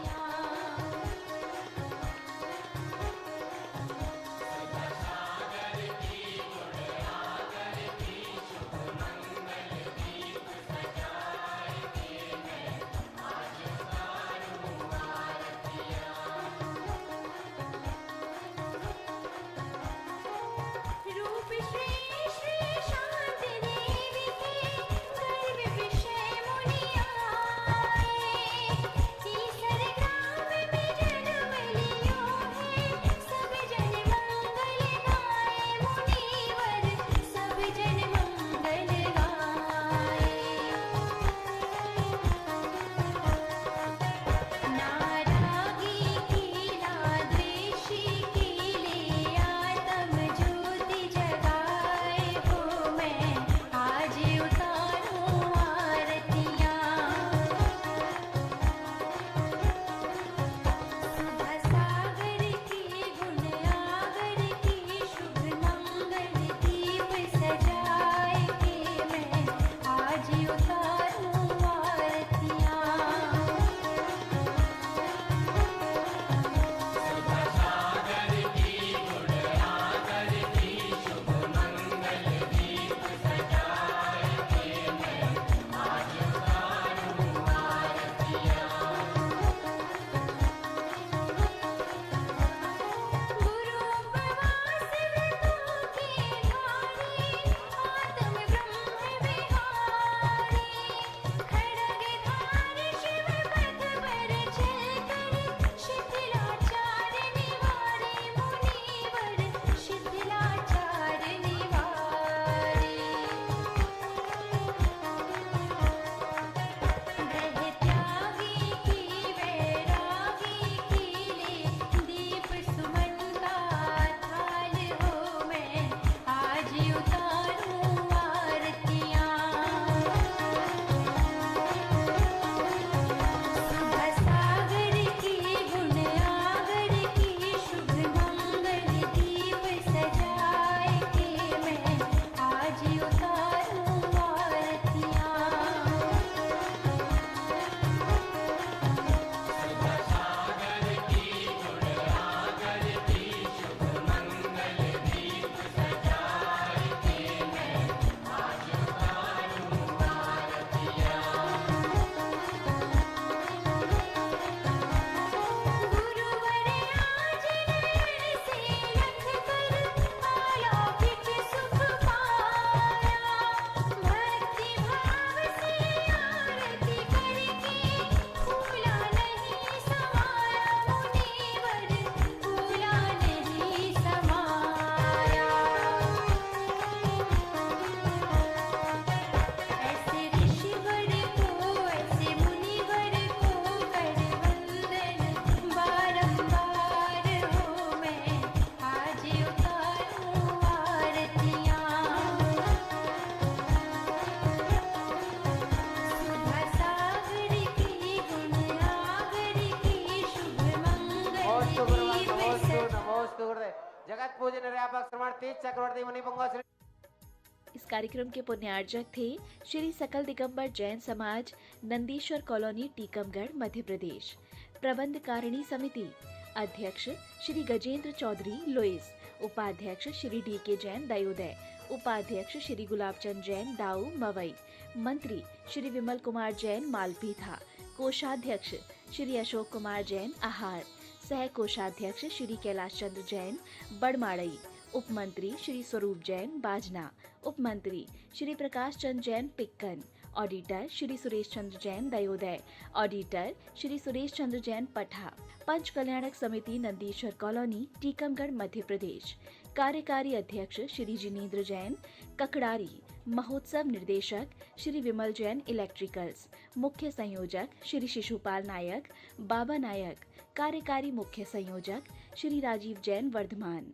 जगत पूज्य निर्यापक श्रमण तीर्थ चक्रवर्ती मुनि पुंगव श्री। इस कार्यक्रम के पुण्यार्जक थे श्री सकल दिगंबर जैन समाज, नंदीश्वर कॉलोनी, टीकमगढ़, मध्य प्रदेश। प्रबंध कारिणी समिति अध्यक्ष श्री गजेंद्र चौधरी, लोइस। उपाध्यक्ष श्री डी.के. जैन, दयोदय। उपाध्यक्ष श्री गुलाबचंद जैन, दाऊ, मवई। मंत्री श्री विमल कुमार जैन, मालपीथा। कोषाध्यक्ष श्री अशोक कुमार जैन, आहार। सह कोषाध्यक्ष श्री कैलाश चंद्र जैन, बड़माड़ई। उपमंत्री श्री स्वरूप जैन, बाजना। उपमंत्री श्री प्रकाश चंद्र जैन, पिक्कन। ऑडिटर श्री सुरेश चंद्र जैन, दयोदय। ऑडिटर श्री सुरेश चंद्र जैन, पठा। पंच कल्याणक समिति, नंदीश्वर कॉलोनी, टीकमगढ़, मध्य प्रदेश। कार्यकारी अध्यक्ष श्री जिनेंद्र जैन, ककड़ारी। महोत्सव निर्देशक श्री विमल जैन, इलेक्ट्रिकल्स। मुख्य संयोजक श्री शिशुपाल नायक, बाबा नायक। कार्यकारी मुख्य संयोजक श्री राजीव जैन, वर्धमान।